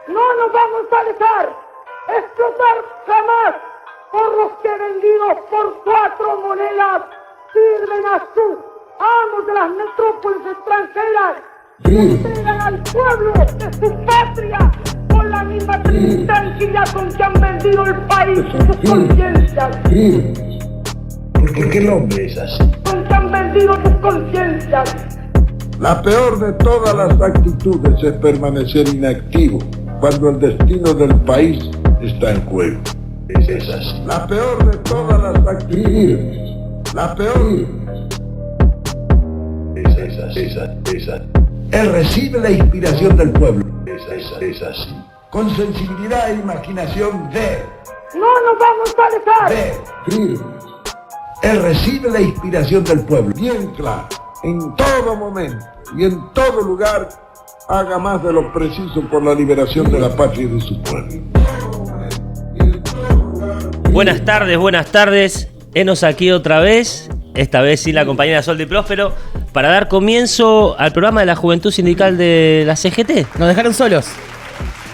No nos vamos a dejar explotar jamás por los que vendidos por 4 monedas sirven a sus amos de las metrópolis extranjeras y entregan al pueblo de su patria con la misma tranquilidad con que han vendido el país y sus conciencias. ¿Por qué el hombre es así? Con que han vendido sus conciencias. La peor de todas las actitudes es permanecer inactivo cuando el destino del país está en juego. Es así. La peor de todas las actitudes. La peor. Esa. Él recibe la inspiración del pueblo. Es así. Con sensibilidad e imaginación de. No nos vamos a dejar. Él recibe la inspiración del pueblo. Bien claro. En todo momento y en todo lugar haga más de lo preciso por la liberación de la patria y de su pueblo. Buenas tardes. Enos aquí otra vez, esta vez sin la compañera Sol de Próspero, para dar comienzo al programa de la Juventud Sindical de la CGT. Nos dejaron solos.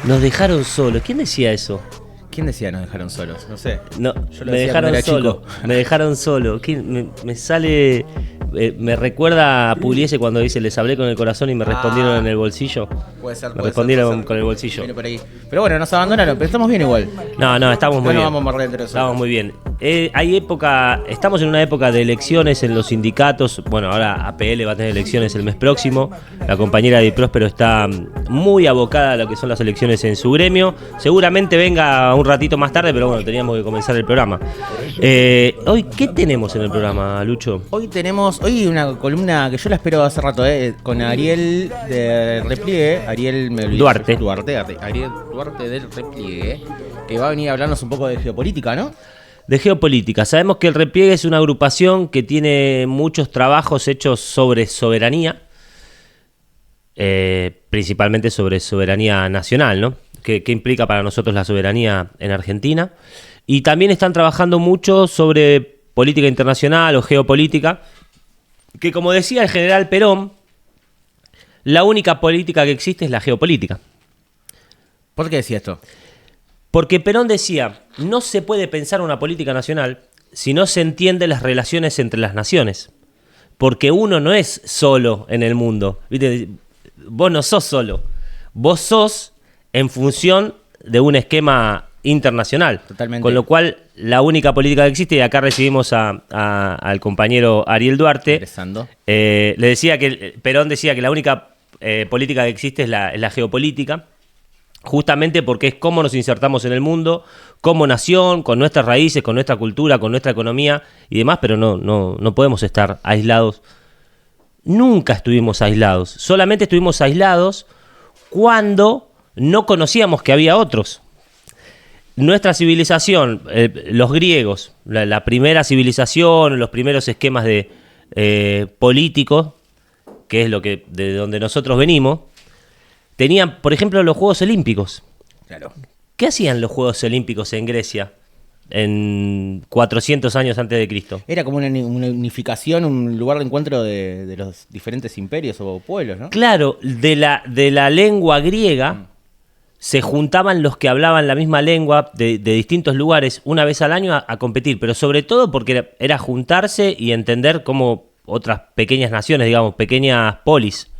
Nos dejaron solos. ¿Quién decía eso? ¿Quién decía nos dejaron solos? No sé. No, yo lo me decía dejaron cuando era solo. chico. Me dejaron solo. Me sale. Me recuerda a Pugliese cuando dice: les hablé con el corazón y me respondieron en el bolsillo. Puede ser. Me respondieron con el bolsillo. Viene por ahí. Pero bueno, nos abandonaron, pero estamos bien igual. No, estamos muy No bien. vamos a morder entre nosotros. Estamos muy bien. Estamos en una época de elecciones en los sindicatos. Bueno, ahora APL va a tener elecciones el mes próximo. La compañera de Próspero está muy abocada a lo que son las elecciones en su gremio. Seguramente venga un ratito más tarde, pero bueno, teníamos que comenzar el programa. Hoy, ¿qué tenemos en el programa, Lucho? Hoy tenemos una columna que yo la espero hace rato, con Ariel de Repliegue. Ariel Duarte, Ariel Duarte del Repliegue, que va a venir a hablarnos un poco de geopolítica, ¿no? De geopolítica. Sabemos que el Repliegue es una agrupación que tiene muchos trabajos hechos sobre soberanía, principalmente sobre soberanía nacional, ¿no? ¿Qué implica para nosotros la soberanía en Argentina? Y también están trabajando mucho sobre política internacional o geopolítica, que como decía el general Perón, la única política que existe es la geopolítica. ¿Por qué decía esto? Porque Perón decía, no se puede pensar una política nacional si no se entiende las relaciones entre las naciones. Porque uno no es solo en el mundo. ¿Viste? Vos no sos solo. Vos sos en función de un esquema internacional. Totalmente. Con lo cual, la única política que existe, y acá recibimos al compañero Ariel Duarte, le decía que Perón decía que la única política que existe es la geopolítica, justamente porque es cómo nos insertamos en el mundo, como nación, con nuestras raíces, con nuestra cultura, con nuestra economía y demás, pero no podemos estar aislados. Nunca estuvimos aislados, solamente estuvimos aislados cuando no conocíamos que había otros. Nuestra civilización, los griegos, la primera civilización, los primeros esquemas de políticos, que es de donde nosotros venimos, tenían, por ejemplo, los Juegos Olímpicos. Claro. ¿Qué hacían los Juegos Olímpicos en Grecia en 400 años antes de Cristo? Era como una unificación, un lugar de encuentro de los diferentes imperios o pueblos, ¿no? Claro, de la lengua griega se juntaban los que hablaban la misma lengua de distintos lugares una vez al año a competir, pero sobre todo porque era juntarse y entender cómo otras pequeñas naciones, digamos, pequeñas polis,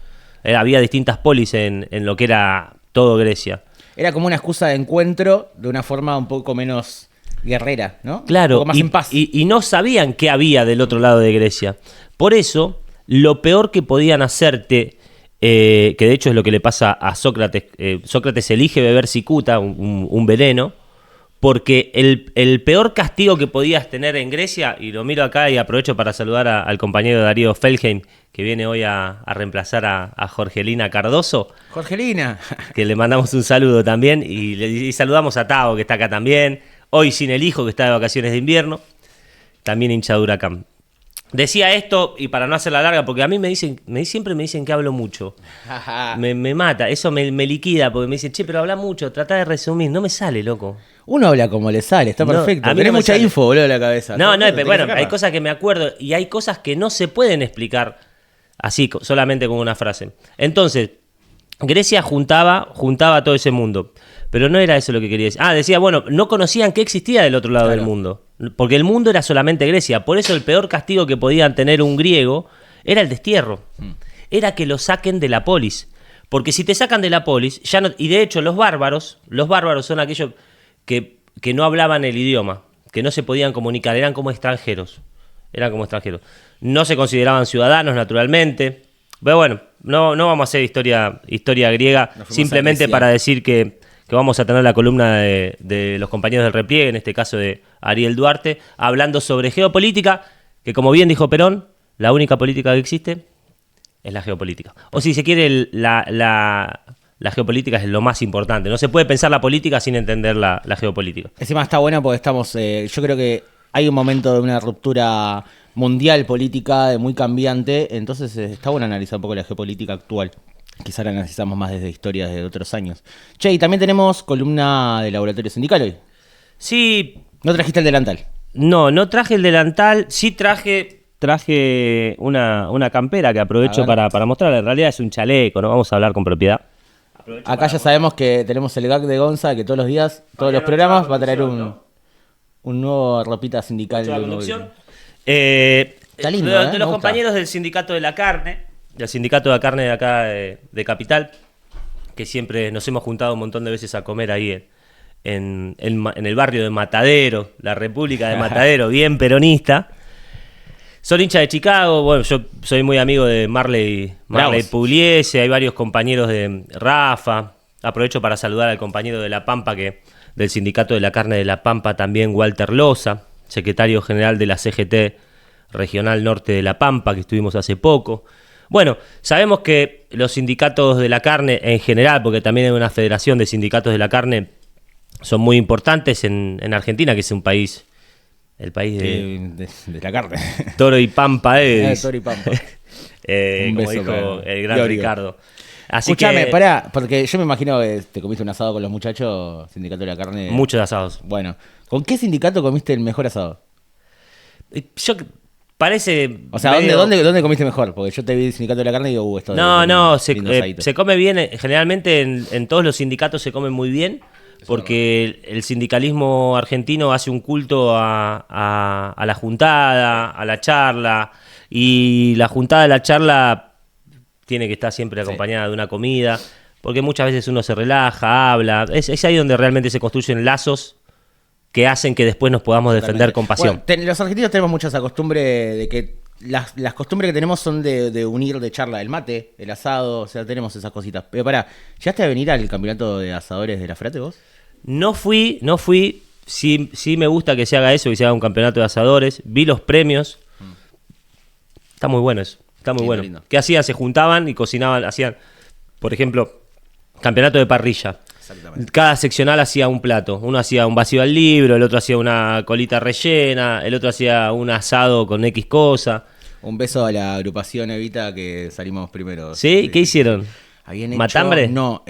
había distintas polis en lo que era todo Grecia. Era como una excusa de encuentro de una forma un poco menos guerrera, ¿no? Claro, un poco más en paz. Y no sabían qué había del otro lado de Grecia. Por eso, lo peor que podían hacerte, que de hecho es lo que le pasa a Sócrates, Sócrates elige beber cicuta, un veneno, porque el peor castigo que podías tener en Grecia, y lo miro acá y aprovecho para saludar al compañero Darío Feldheim, que viene hoy a reemplazar a Jorgelina Cardoso. Jorgelina. Que le mandamos un saludo también, y saludamos a Tavo, que está acá también, hoy sin el hijo, que está de vacaciones de invierno, también hincha de Huracán. Decía esto, y para no hacerla larga, porque a mí siempre me dicen que hablo mucho. me mata, eso me liquida, porque me dicen, che, pero habla mucho, trata de resumir. No me sale, loco. Uno habla como le sale, está perfecto. A mí Tenés me mucha sale. info, boludo, en la cabeza. No, bueno, hay cosas que me acuerdo, y hay cosas que no se pueden explicar así, solamente con una frase. Entonces, Grecia juntaba todo ese mundo. Pero no era eso lo que quería decir. Decía, bueno, no conocían que existía del otro lado del mundo. Porque el mundo era solamente Grecia. Por eso el peor castigo que podían tener un griego era el destierro. Era que lo saquen de la polis. Porque si te sacan de la polis, ya no, y de hecho los bárbaros son aquellos que no hablaban el idioma, que no se podían comunicar, eran como extranjeros. No se consideraban ciudadanos, naturalmente. Pero bueno, no vamos a hacer historia griega, simplemente para decir que vamos a tener la columna de los compañeros del repliegue, en este caso de Ariel Duarte, hablando sobre geopolítica, que como bien dijo Perón, la única política que existe es la geopolítica. O si se quiere, la geopolítica es lo más importante. No se puede pensar la política sin entender la geopolítica. Encima está bueno porque estamos, yo creo que hay un momento de una ruptura mundial política muy cambiante, entonces está bueno analizar un poco la geopolítica actual. Quizá la analizamos más desde historias de otros años. Che, y también tenemos columna de Laboratorio Sindical hoy. Sí. ¿No trajiste el delantal? No traje el delantal, sí traje una campera que aprovecho para mostrar. En realidad es un chaleco, no vamos a hablar con propiedad. Acá ya sabemos que tenemos el gag de Gonza, que todos los días, todos los programas va a traer un nuevo ropita sindical. Está lindo, de los Me compañeros gusta. del sindicato de la carne, de acá de Capital, que siempre nos hemos juntado un montón de veces a comer ahí en el barrio de Matadero, la República de Matadero, bien peronista. Son hinchas de Chicago, bueno, yo soy muy amigo de Marley Pugliese, hay varios compañeros de Rafa. Aprovecho para saludar al compañero de La Pampa, del Sindicato de la Carne de La Pampa, también Walter Loza, secretario general de la CGT Regional Norte de La Pampa, que estuvimos hace poco. Bueno, sabemos que los sindicatos de la carne en general, porque también hay una federación de sindicatos de la carne, son muy importantes en Argentina, que es un país... El país de la carne. Toro y Pampa es. Toro y Pampa. Como dijo el gran Ricardo. Así Escuchame, que, pará, porque yo me imagino que te comiste un asado con los muchachos, sindicato de la carne. Muchos asados. Bueno, ¿con qué sindicato comiste el mejor asado? Parece. O sea, medio... ¿dónde comiste mejor? Porque yo te vi el sindicato de la carne y digo, esto se come bien. Generalmente en todos los sindicatos se come muy bien. Porque el sindicalismo argentino hace un culto a la juntada, a la charla, y la juntada, la charla tiene que estar siempre acompañada de una comida, porque muchas veces uno se relaja, habla, es ahí donde realmente se construyen lazos que hacen que después nos podamos defender con pasión. Bueno, los argentinos tenemos mucha esa costumbre de que las costumbres que tenemos son de unir, de charla, el mate, el asado, o sea, tenemos esas cositas. Pero pará, ¿llegaste a venir al campeonato de asadores de la Frate vos? No fui, sí me gusta que se haga eso, que se haga un campeonato de asadores, vi los premios, está muy bueno eso, está muy bueno. Lindo. ¿Qué hacían? Se juntaban y cocinaban, hacían, por ejemplo, campeonato de parrilla. Exactamente. Cada seccional hacía un plato, uno hacía un vacío al libro, el otro hacía una colita rellena, el otro hacía un asado con X cosa. Un beso a la agrupación Evita que salimos primero. ¿Sí? ¿Qué hicieron? ¿Habían hecho, ¿Matambre? No,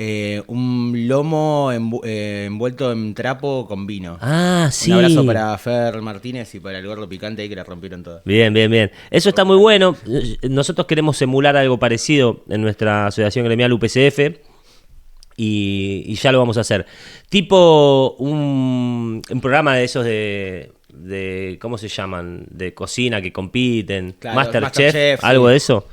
un lomo envuelto en trapo con vino. Ah, sí. Un abrazo para Fer Martínez y para el gordo picante ahí que la rompieron todas. Bien. Eso está muy bueno. Nosotros queremos emular algo parecido en nuestra asociación gremial UPCF y ya lo vamos a hacer. Tipo un programa de esos de ¿cómo se llaman? De cocina que compiten. Claro, Masterchef, algo de eso.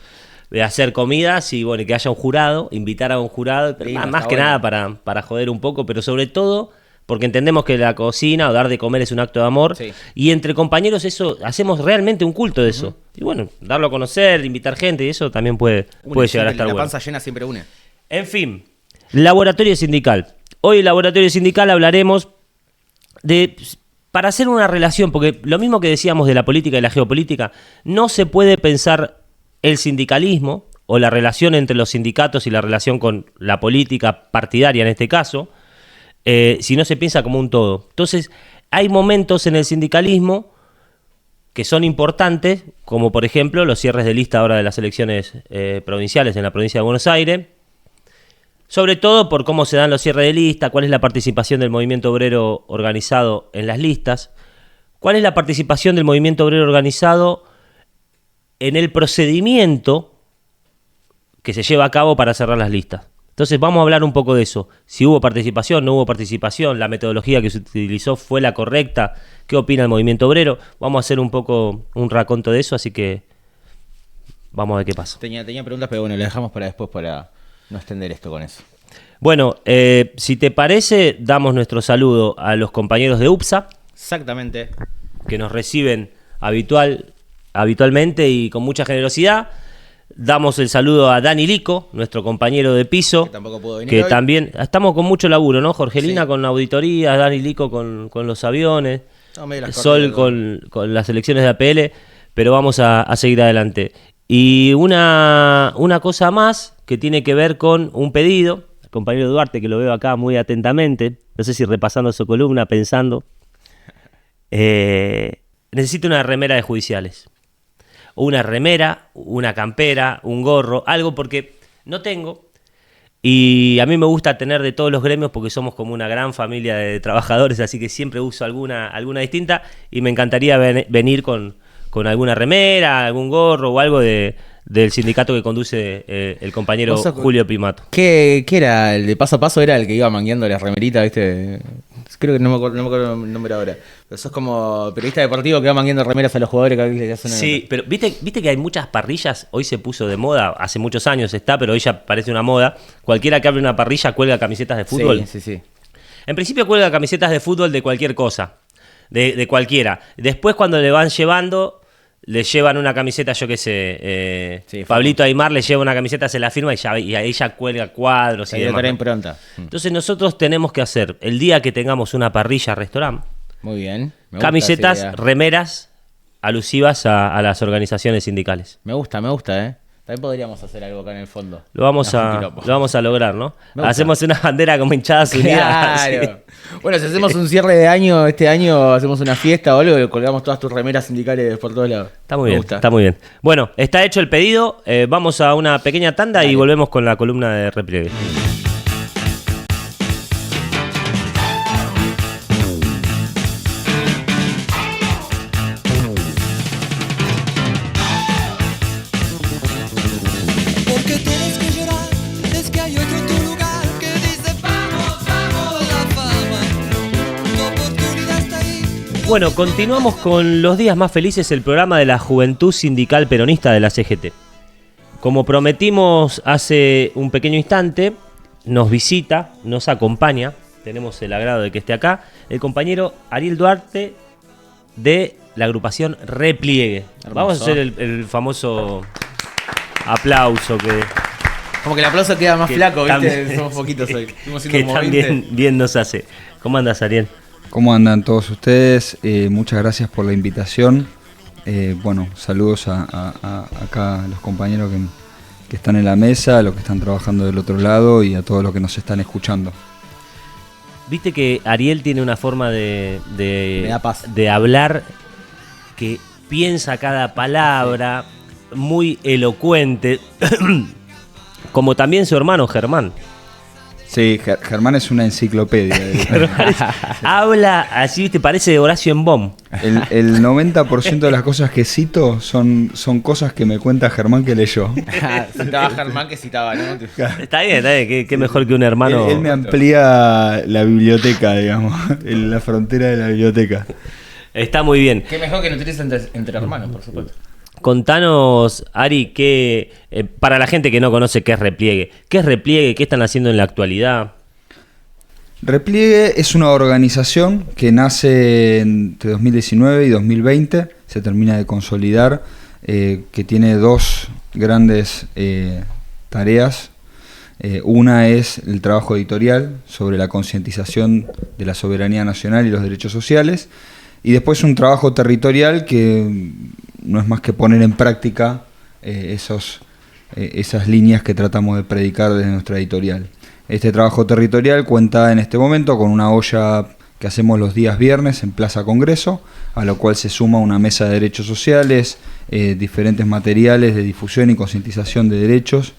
De hacer comidas y bueno, que haya un jurado, invitar a un jurado, pero más que nada para joder un poco, pero sobre todo porque entendemos que la cocina o dar de comer es un acto de amor, y entre compañeros eso hacemos realmente un culto de eso. Y bueno, darlo a conocer, invitar gente, y eso también puede llegar a estar bueno. La panza llena siempre une. En fin, laboratorio sindical. Hoy en laboratorio sindical hablaremos para hacer una relación, porque lo mismo que decíamos de la política y la geopolítica, no se puede pensar el sindicalismo o la relación entre los sindicatos y la relación con la política partidaria en este caso, si no se piensa como un todo. Entonces, hay momentos en el sindicalismo que son importantes, como por ejemplo los cierres de lista ahora de las elecciones provinciales en la provincia de Buenos Aires, sobre todo por cómo se dan los cierres de lista, cuál es la participación del movimiento obrero organizado en las listas, cuál es la participación del movimiento obrero organizado en el procedimiento que se lleva a cabo para cerrar las listas. Entonces vamos a hablar un poco de eso. Si hubo participación, no hubo participación, la metodología que se utilizó fue la correcta, qué opina el movimiento obrero. Vamos a hacer un poco un raconto de eso, así que vamos a ver qué pasa. Tenía preguntas, pero bueno, le dejamos para después para no extender esto con eso. Bueno, si te parece, damos nuestro saludo a los compañeros de UPSA. Exactamente. Que nos reciben habitualmente y con mucha generosidad. Damos el saludo a Dani Lico, nuestro compañero de piso, Que tampoco pudo venir que hoy. también estamos con mucho laburo, ¿no? Jorgelina Sí. con auditoría, Dani Lico con los aviones, No, medio las Sol corridas, con las elecciones de APL, pero vamos a seguir adelante. Y una cosa más que tiene que ver con un pedido, el compañero Duarte, que lo veo acá muy atentamente, no sé si repasando su columna, pensando, necesito una remera de judiciales. Una remera, una campera, un gorro, algo porque no tengo. Y a mí me gusta tener de todos los gremios porque somos como una gran familia de trabajadores, así que siempre uso alguna distinta y me encantaría venir con alguna remera, algún gorro o algo del sindicato que conduce el compañero Julio Pimato. ¿Qué era? ¿El de paso a paso era el que iba mangueando las remeritas, viste? Creo que no me acuerdo el nombre ahora. Pero sos como periodista deportivo que va mangueando remeras a los jugadores que le hacen una... Sí, pero viste que hay muchas parrillas, hoy se puso de moda, hace muchos años está, pero hoy ya parece una moda. Cualquiera que abre una parrilla cuelga camisetas de fútbol. Sí. En principio cuelga camisetas de fútbol de cualquier cosa, de cualquiera. Después cuando le van llevando, le llevan una camiseta, yo qué sé, Sí, Pablito Aymar le lleva una camiseta, se la firma y ahí ya cuelga cuadros y Hay demás. otra impronta. Entonces nosotros tenemos que hacer, el día que tengamos una parrilla restaurante, Muy bien. Me gusta camisetas, esa idea. remeras alusivas a las organizaciones sindicales. Me gusta, También podríamos hacer algo acá en el fondo. Lo vamos a lograr, ¿no? Hacemos una bandera como hinchadas unidas. Claro. así. Bueno, si hacemos un cierre de año, este año hacemos una fiesta o algo, colgamos todas tus remeras sindicales por todos lados. Está muy Me bien, gusta. está muy bien. Bueno, está hecho el pedido, vamos a una pequeña tanda y volvemos con la columna de repliegue. Porque tienes que llorar, es que hay otro en tu lugar que dice vamos, vamos, la fama, tu oportunidad está ahí. Bueno, continuamos con los días más felices, el programa de la Juventud Sindical Peronista de la CGT. Como prometimos hace un pequeño instante, nos visita, nos acompaña, tenemos el agrado de que esté acá, el compañero Ariel Duarte de la agrupación Repliegue. Hermoso. Vamos a hacer el famoso aplauso Como que el aplauso queda más que flaco, ¿viste? también- Somos poquitos hoy. Estuvimos que haciendo como también 20. bien nos hace. ¿Cómo andas, Ariel? ¿Cómo andan todos ustedes? Muchas gracias por la invitación. Bueno, saludos a acá a los compañeros que están en la mesa, a los que están trabajando del otro lado y a todos los que nos están escuchando. Viste que Ariel tiene una forma Me da paz. de hablar que piensa cada palabra, muy elocuente, como también su hermano Germán. Sí, Germán es una enciclopedia. Habla así, te parece Horacio Embom. El 90% de las cosas que cito son cosas que me cuenta Germán que leyó. Citaba Germán que citaba, ¿no? Está bien, qué mejor que un hermano. Él me amplía la biblioteca, digamos, la frontera de la biblioteca. Está muy bien. Qué mejor que no utilices entre hermanos, por supuesto. Contanos, Ari, para la gente que no conoce qué es Repliegue, ¿qué están haciendo en la actualidad? Repliegue es una organización que nace entre 2019 y 2020, se termina de consolidar, que tiene dos grandes tareas. Una es el trabajo editorial sobre la concientización de la soberanía nacional y los derechos sociales, y después un trabajo territorial que no es más que poner en práctica esas líneas que tratamos de predicar desde nuestra editorial. Este trabajo territorial cuenta en este momento con una olla que hacemos los días viernes en Plaza Congreso, a lo cual se suma una mesa de derechos sociales, diferentes materiales de difusión y concientización de derechos.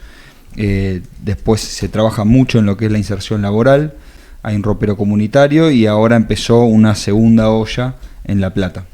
Después se trabaja mucho en lo que es la inserción laboral, hay un ropero comunitario y ahora empezó una segunda olla en La Plata.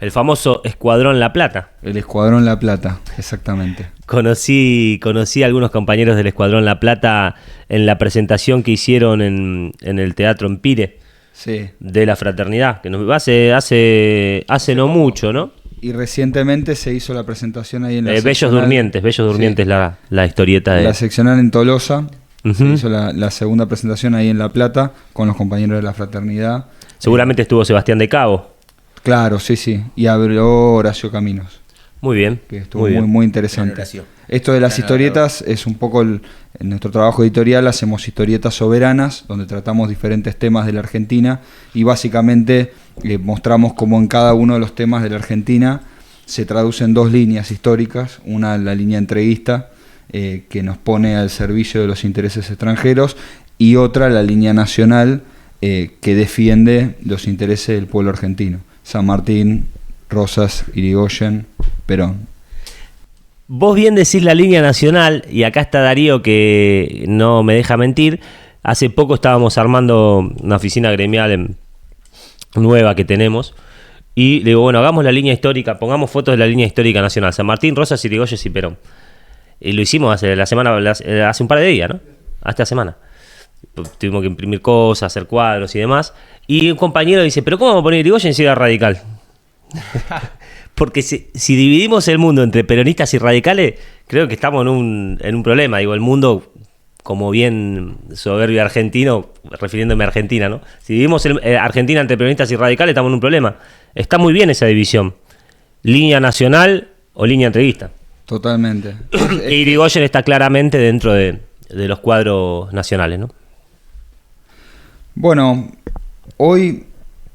El famoso Escuadrón La Plata. El Escuadrón La Plata, exactamente. Conocí a algunos compañeros del Escuadrón La Plata en la presentación que hicieron en el Teatro Empire Sí. de la Fraternidad, que nos hace no mucho, ¿no? Y recientemente se hizo la presentación ahí en la Bellos seccional. Durmientes, Sí. la historieta de... La seccional en Tolosa. Se Ujú. hizo la segunda presentación ahí en La Plata con los compañeros de la Fraternidad. Seguramente estuvo Sebastián de Cabo. Claro, sí. Y habló Horacio Caminos, Muy bien. que estuvo muy muy, bien. muy interesante. Horacio. Esto de las historietas es un poco en nuestro trabajo editorial. Hacemos historietas soberanas donde tratamos diferentes temas de la Argentina y básicamente mostramos cómo en cada uno de los temas de la Argentina se traducen dos líneas históricas. Una, la línea entreguista, que nos pone al servicio de los intereses extranjeros, y otra, la línea nacional, que defiende los intereses del pueblo argentino. San Martín, Rosas, Irigoyen, Perón. Vos bien decís la línea nacional, y acá está Darío que no me deja mentir. Hace poco estábamos armando una oficina gremial nueva que tenemos, y le digo, bueno, hagamos la línea histórica, pongamos fotos de la línea histórica nacional, San Martín, Rosas, Irigoyen y Perón. Y lo hicimos hace un par de días, ¿no? Hasta semana. Tuvimos que imprimir cosas, hacer cuadros y demás. Y un compañero dice, ¿pero cómo vamos a poner Irigoyen si era radical? Porque si dividimos el mundo entre peronistas y radicales, creo que estamos en un problema. Digo, el mundo, como bien soberbio argentino, refiriéndome a Argentina, ¿no? Si dividimos Argentina entre peronistas y radicales, estamos en un problema. Está muy bien esa división. Línea nacional o línea entreguista. Totalmente. E Irigoyen está claramente dentro de los cuadros nacionales, ¿no? Bueno, hoy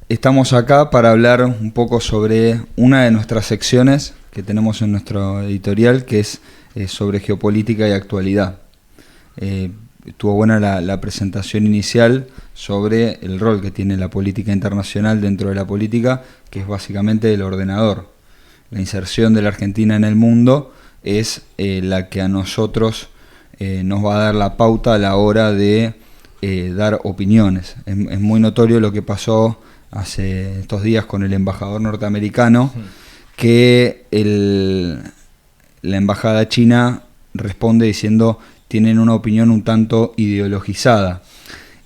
estamos acá para hablar un poco sobre una de nuestras secciones que tenemos en nuestro editorial, que es sobre geopolítica y actualidad. Estuvo buena la presentación inicial sobre el rol que tiene la política internacional dentro de la política, que es básicamente el ordenador. La inserción de la Argentina en el mundo es la que a nosotros nos va a dar la pauta a la hora de dar opiniones. Es muy notorio lo que pasó hace estos días con el embajador norteamericano, que la embajada china responde diciendo tienen una opinión un tanto ideologizada.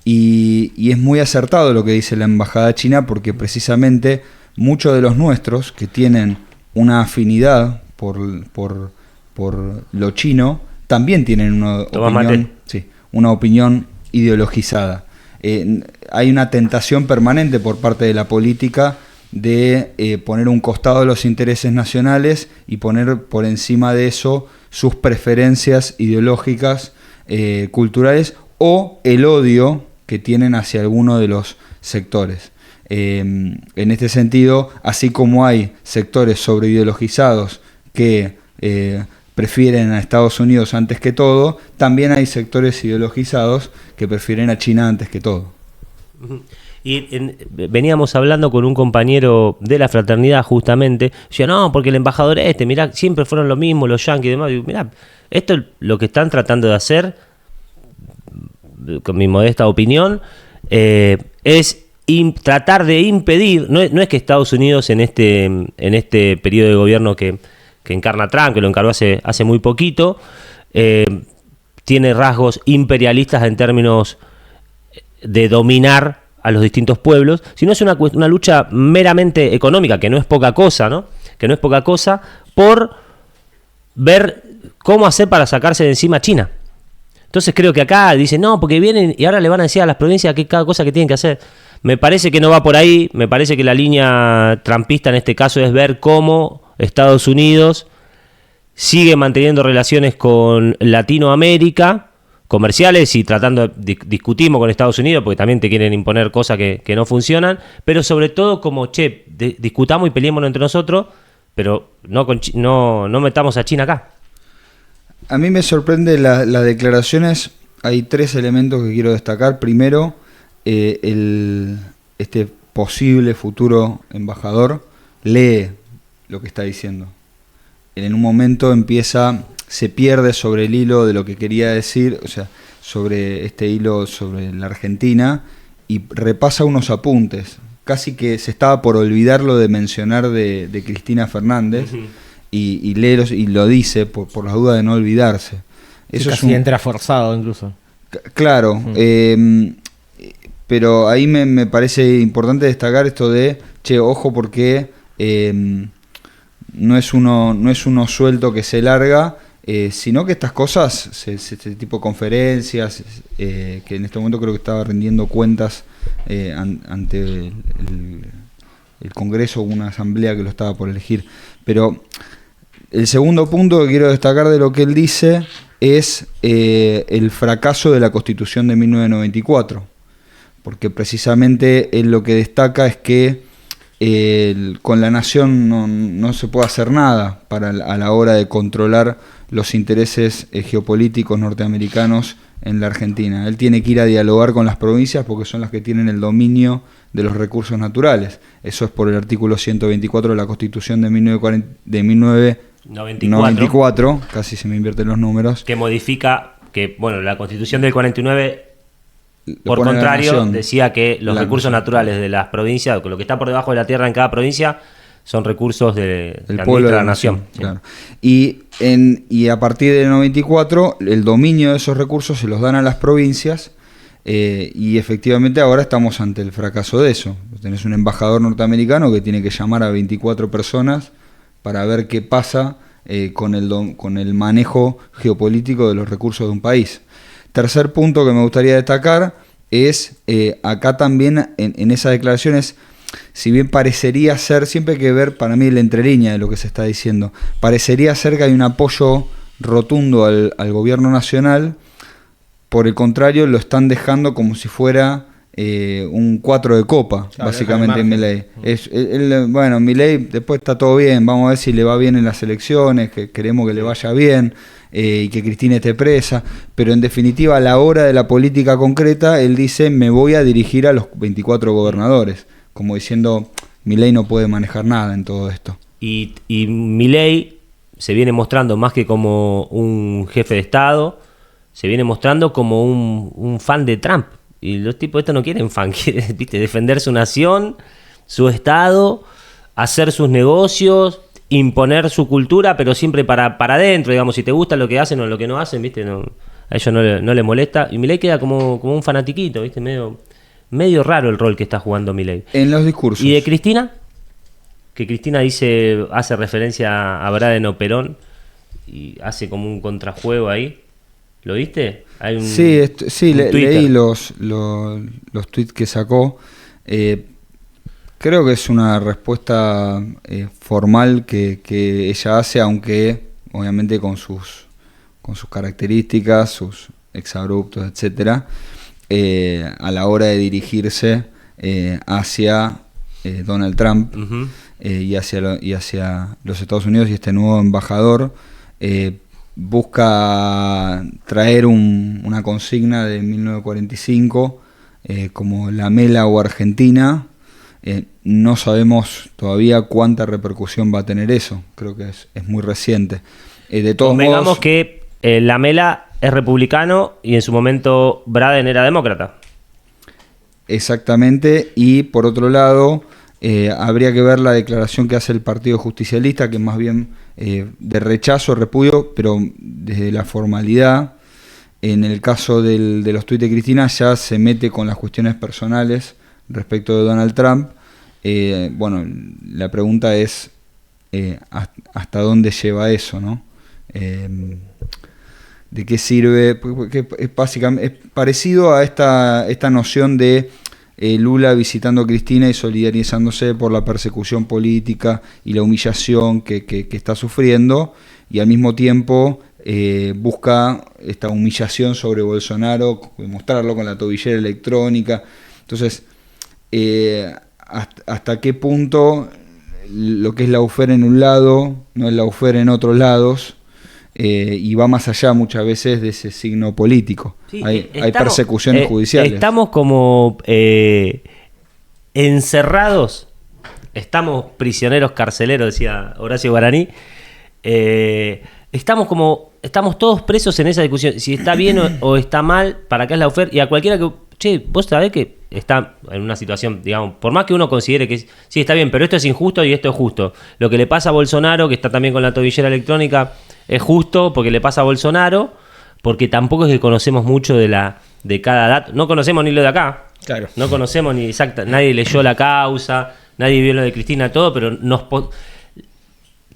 Y es muy acertado lo que dice la embajada china, porque precisamente muchos de los nuestros que tienen una afinidad por lo chino también tienen una opinión ideologizada. Hay una tentación permanente por parte de la política de poner un costado los intereses nacionales y poner por encima de eso sus preferencias ideológicas, culturales, o el odio que tienen hacia alguno de los sectores. En este sentido, así como hay sectores sobreideologizados que prefieren a Estados Unidos antes que todo, también hay sectores ideologizados que prefieren a China antes que todo. Y veníamos hablando con un compañero de la Fraternidad justamente, decía, no, porque el embajador mirá, siempre fueron lo mismo, los yanquis y demás. Digo, mirá, esto es lo que están tratando de hacer, con mi modesta opinión, es tratar de impedir, no es que Estados Unidos en este periodo de gobierno que encarna Trump, que lo encargó hace muy poquito, tiene rasgos imperialistas en términos de dominar a los distintos pueblos, sino es una lucha meramente económica, que no es poca cosa, ¿no? Que no es poca cosa, por ver cómo hacer para sacarse de encima a China. Entonces creo que acá dicen, no, porque vienen y ahora le van a decir a las provincias cada cosa que tienen que hacer. Me parece que no va por ahí, me parece que la línea trumpista en este caso es ver cómo Estados Unidos sigue manteniendo relaciones con Latinoamérica, comerciales, y discutimos con Estados Unidos porque también te quieren imponer cosas que no funcionan, pero sobre todo como, discutamos y peleémonos entre nosotros, pero no metamos a China acá. A mí me sorprende las declaraciones. Hay tres elementos que quiero destacar. Primero, este posible futuro embajador lee lo que está diciendo. En un momento se pierde sobre el hilo de lo que quería decir, o sea, sobre este hilo sobre la Argentina, y repasa unos apuntes. Casi que se estaba por olvidar lo de mencionar de Cristina Fernández. y lee y lo dice por las dudas de no olvidarse. Eso casi entra forzado incluso. Claro, pero ahí me parece importante destacar esto de, ojo porque no es uno suelto que se larga, sino que estas cosas, este tipo de conferencias, que en este momento creo que estaba rindiendo cuentas ante el Congreso, una asamblea que lo estaba por elegir. Pero el segundo punto que quiero destacar de lo que él dice es el fracaso de la Constitución de 1994, porque precisamente él lo que destaca es que con la nación no se puede hacer nada a la hora de controlar los intereses geopolíticos norteamericanos en la Argentina. Él tiene que ir a dialogar con las provincias porque son las que tienen el dominio de los recursos naturales. Eso es por el artículo 124 de la Constitución de 1994, casi se me invierten los números. Que modifica, la Constitución del 49, por contrario, decía que los recursos naturales de las provincias, lo que está por debajo de la tierra en cada provincia, son recursos del pueblo de la nación. Claro. Y a partir del 94, el dominio de esos recursos se los dan a las provincias, y efectivamente ahora estamos ante el fracaso de eso. Tenés un embajador norteamericano que tiene que llamar a 24 personas para ver qué pasa con el manejo geopolítico de los recursos de un país. Tercer punto que me gustaría destacar es, acá también en esas declaraciones, si bien parecería ser, siempre hay que ver para mí la entrelínea de lo que se está diciendo, parecería ser que hay un apoyo rotundo al gobierno nacional. Por el contrario, lo están dejando como si fuera un 4 de copa, básicamente en Milei. Milei después está todo bien, vamos a ver si le va bien en las elecciones, que queremos que le vaya bien, y que Cristina esté presa, pero en definitiva a la hora de la política concreta, él dice, me voy a dirigir a los 24 gobernadores, como diciendo, Milei no puede manejar nada en todo esto. Y Milei se viene mostrando más que como un jefe de Estado, se viene mostrando como un fan de Trump. Y los tipos estos no quieren fan, quieren, defender su nación, su Estado, hacer sus negocios, imponer su cultura, pero siempre para adentro, digamos, si te gusta lo que hacen o lo que no hacen, no, a ellos no les molesta. Y Milei queda como un fanatiquito, medio raro el rol que está jugando Milei. En los discursos. ¿Y de Cristina? Que Cristina hace referencia a Braden o Perón y hace como un contrajuego ahí. ¿Lo viste? Hay leí los tweets que sacó. Creo que es una respuesta formal que ella hace, aunque obviamente con sus características, sus exabruptos, etcétera, a la hora de dirigirse hacia Donald Trump, uh-huh, y hacia los Estados Unidos y este nuevo embajador. Busca traer una consigna de 1945 como la Mela o Argentina. No sabemos todavía cuánta repercusión va a tener eso. Creo que es muy reciente. De todos modos, que la Mela es republicano y en su momento Braden era demócrata. Exactamente. Y por otro lado, habría que ver la declaración que hace el Partido Justicialista, que más bien de rechazo, repudio, pero desde la formalidad. En el caso de los tuits de Cristina ya se mete con las cuestiones personales respecto de Donald Trump. La pregunta es hasta dónde lleva eso, ¿no? ¿De qué sirve? Porque es básicamente es parecido a esta noción de Lula visitando a Cristina y solidarizándose por la persecución política y la humillación que está sufriendo, y al mismo tiempo busca esta humillación sobre Bolsonaro, mostrarlo con la tobillera electrónica. Entonces, hasta qué punto lo que es lawfare en un lado no es lawfare en otros lados, y va más allá muchas veces de ese signo político. Sí, hay persecuciones judiciales. Estamos como encerrados, estamos prisioneros carceleros, decía Horacio Guaraní. Estamos todos presos en esa discusión, si está bien o está mal, para qué es lawfare, y a cualquiera que, vos sabés que está en una situación, digamos, por más que uno considere que sí, está bien, pero esto es injusto y esto es justo. Lo que le pasa a Bolsonaro, que está también con la tobillera electrónica, es justo porque le pasa a Bolsonaro, porque tampoco es que conocemos mucho de cada dato. No conocemos ni lo de acá. Claro. No conocemos ni nadie leyó la causa, nadie vio lo de Cristina, todo, pero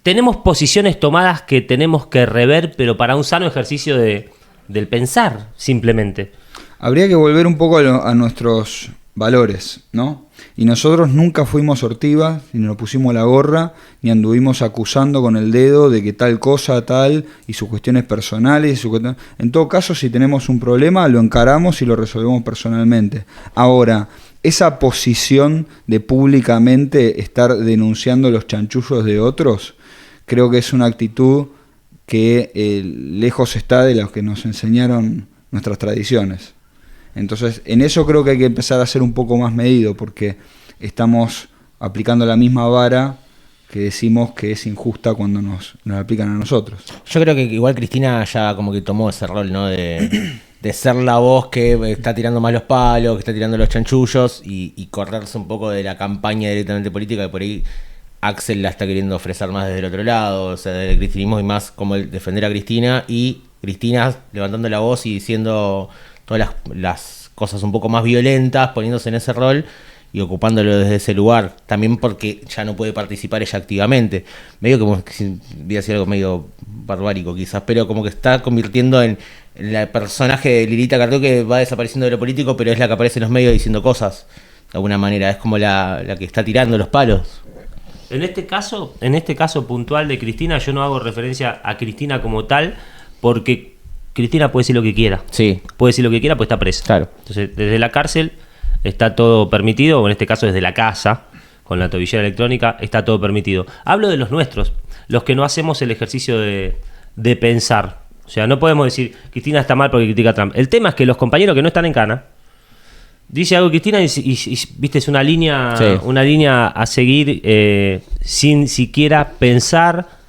tenemos posiciones tomadas que tenemos que rever, pero para un sano ejercicio del pensar, simplemente. Habría que volver un poco a nuestros valores, ¿no? Y nosotros nunca fuimos ortivas, ni nos pusimos la gorra, ni anduvimos acusando con el dedo de que tal cosa, tal, y sus cuestiones personales. En todo caso, si tenemos un problema, lo encaramos y lo resolvemos personalmente. Ahora, esa posición de públicamente estar denunciando los chanchullos de otros, creo que es una actitud que lejos está de lo que nos enseñaron nuestras tradiciones. Entonces, en eso creo que hay que empezar a ser un poco más medido, porque estamos aplicando la misma vara que decimos que es injusta cuando nos aplican a nosotros. Yo creo que igual Cristina ya como que tomó ese rol, ¿no? De ser la voz que está tirando más los palos, que está tirando los chanchullos y correrse un poco de la campaña directamente política, que por ahí Axel la está queriendo ofrecer más desde el otro lado, o sea, del cristinismo, y más como el defender a Cristina, y Cristina levantando la voz y diciendo todas las cosas un poco más violentas, poniéndose en ese rol y ocupándolo desde ese lugar, también porque ya no puede participar ella activamente. Medio como, voy a decir algo medio barbárico quizás, pero como que está convirtiendo en el personaje de Lilita Carrió, que va desapareciendo de lo político, pero es la que aparece en los medios diciendo cosas, de alguna manera, es como la que está tirando los palos. En este caso puntual de Cristina, yo no hago referencia a Cristina como tal, porque Cristina puede decir lo que quiera. Sí. Puede decir lo que quiera, pues está presa. Claro. Entonces, desde la cárcel está todo permitido, o en este caso desde la casa, con la tobillera electrónica, está todo permitido. Hablo de los nuestros, los que no hacemos el ejercicio de pensar. O sea, no podemos decir, Cristina está mal porque critica a Trump. El tema es que los compañeros que no están en cana, dice algo Cristina y viste, es una línea, sí, una línea a seguir sin siquiera pensar,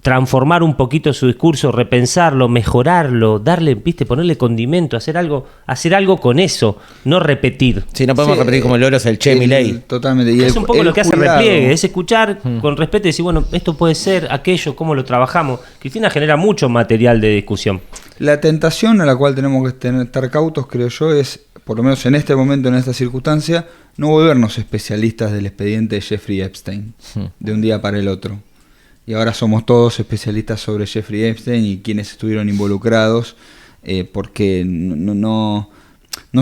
transformar un poquito su discurso, repensarlo, mejorarlo, darle, viste, ponerle condimento, hacer algo con eso, no repetir. Sí, no podemos repetir como loros el Che Milei. Totalmente. Y es un poco lo que hace cuidado. Repliegue, es escuchar con respeto y decir, bueno, esto puede ser, aquello, cómo lo trabajamos. Cristina genera mucho material de discusión. La tentación a la cual tenemos que estar cautos, creo yo, es, por lo menos en este momento, en esta circunstancia, no volvernos especialistas del expediente de Jeffrey Epstein, de un día para el otro. Y ahora somos todos especialistas sobre Jeffrey Epstein y quienes estuvieron involucrados, porque no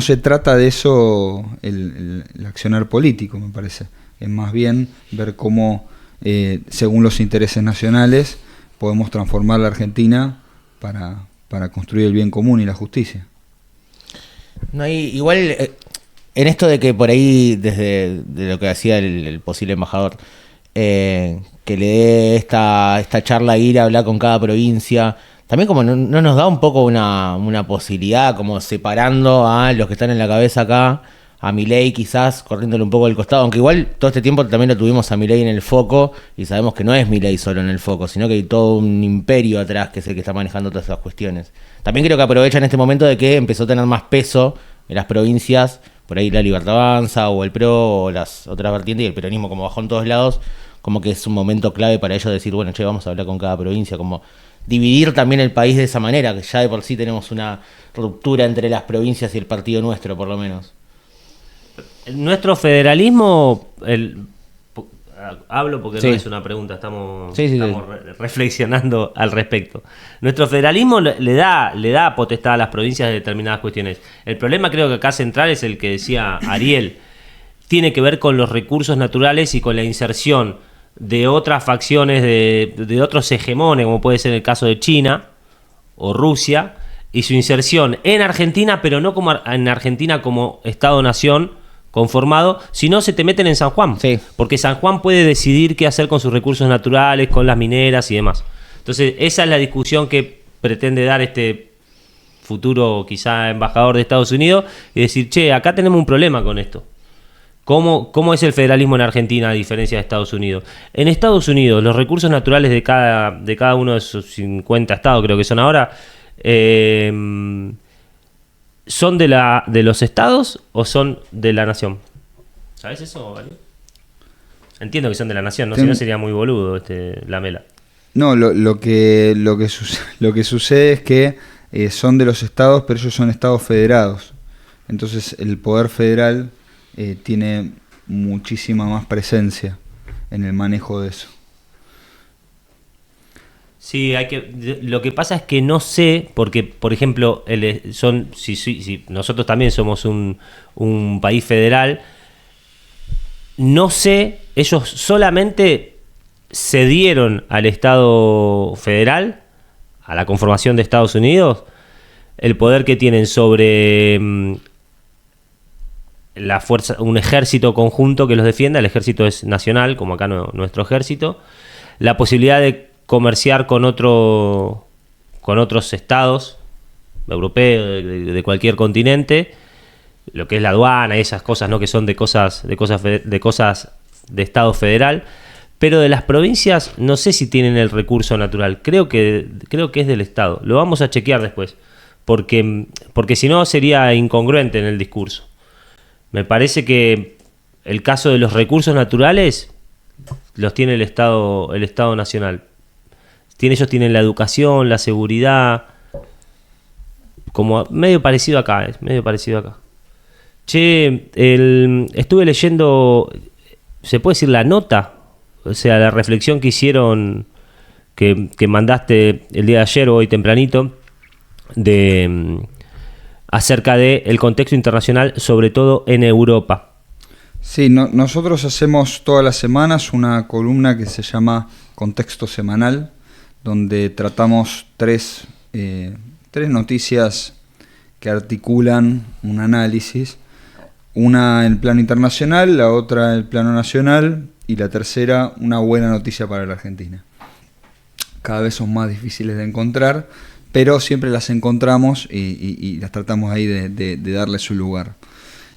se trata de eso el accionar político, me parece. Es más bien ver cómo, según los intereses nacionales, podemos transformar la Argentina para construir el bien común y la justicia. No, igual, en esto de que por ahí, desde de lo que hacía el posible embajador, que le dé esta charla, ir a hablar con cada provincia, también como no nos da un poco una posibilidad, como separando a los que están en la cabeza acá, a Milei quizás corriéndole un poco del costado, aunque igual todo este tiempo también lo tuvimos a Milei en el foco, y sabemos que no es Milei solo en el foco, sino que hay todo un imperio atrás que es el que está manejando todas esas cuestiones. También creo que aprovecha en este momento de que empezó a tener más peso en las provincias, por ahí la Libertad Avanza o el PRO o las otras vertientes, y el peronismo como bajó en todos lados, como que es un momento clave para ellos decir, bueno, che, vamos a hablar con cada provincia, como dividir también el país de esa manera, que ya de por sí tenemos una ruptura entre las provincias y el partido nuestro, por lo menos. Nuestro federalismo, hablo porque sí, no es una pregunta, estamos reflexionando al respecto. Nuestro federalismo le da potestad a las provincias de determinadas cuestiones. El problema creo que acá central es el que decía Ariel, tiene que ver con los recursos naturales y con la inserción de otras facciones, de otros hegemones, como puede ser el caso de China o Rusia, y su inserción en Argentina, pero no como en Argentina como Estado-nación conformado, sino se te meten en San Juan, sí, porque San Juan puede decidir qué hacer con sus recursos naturales, con las mineras y demás. Entonces, esa es la discusión que pretende dar este futuro quizá embajador de Estados Unidos, y decir, che, acá tenemos un problema con esto. ¿Cómo es el federalismo en Argentina a diferencia de Estados Unidos? En Estados Unidos, los recursos naturales de cada uno de sus 50 estados, creo que son ahora, ¿son de los estados o son de la nación? ¿Sabes eso, Vali? Entiendo que son de la nación, ¿no? Si no sería muy boludo Lamela. No, lo que sucede es que son de los estados, pero ellos son estados federados. Entonces el poder federal tiene muchísima más presencia en el manejo de eso. Sí, lo que pasa es que no sé, porque, por ejemplo, si nosotros también somos un país federal, no sé, ellos solamente cedieron al Estado federal, a la conformación de Estados Unidos, el poder que tienen sobre la fuerza, un ejército conjunto que los defienda. El ejército es nacional, como acá nuestro ejército, la posibilidad de comerciar con otros estados europeos de cualquier continente, lo que es la aduana y esas cosas, ¿no? Que son de cosas de Estado federal, pero de las provincias no sé si tienen el recurso natural. Creo que es del Estado. Lo vamos a chequear después, porque si no sería incongruente en el discurso. Me parece que el caso de los recursos naturales los tiene el Estado nacional. Ellos tienen la educación, la seguridad, como medio parecido acá, Che, estuve leyendo, ¿se puede decir la nota? O sea, la reflexión que hicieron, que mandaste el día de ayer o hoy tempranito, acerca del contexto internacional, sobre todo en Europa. Sí, nosotros hacemos todas las semanas una columna que se llama Contexto Semanal, donde tratamos tres noticias que articulan un análisis, una en el plano internacional, la otra en el plano nacional y la tercera una buena noticia para la Argentina. Cada vez son más difíciles de encontrar, pero siempre las encontramos y las tratamos ahí de darle su lugar.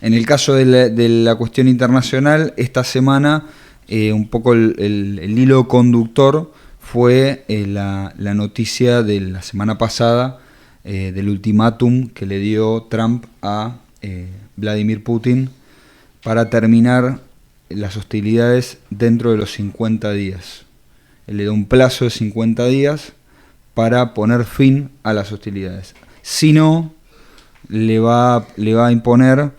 En el caso de la cuestión internacional, esta semana un poco el hilo conductor fue la noticia de la semana pasada del ultimátum que le dio Trump a Vladimir Putin para terminar las hostilidades dentro de los 50 días. Él le da un plazo de 50 días para poner fin a las hostilidades. Si no, le va a imponer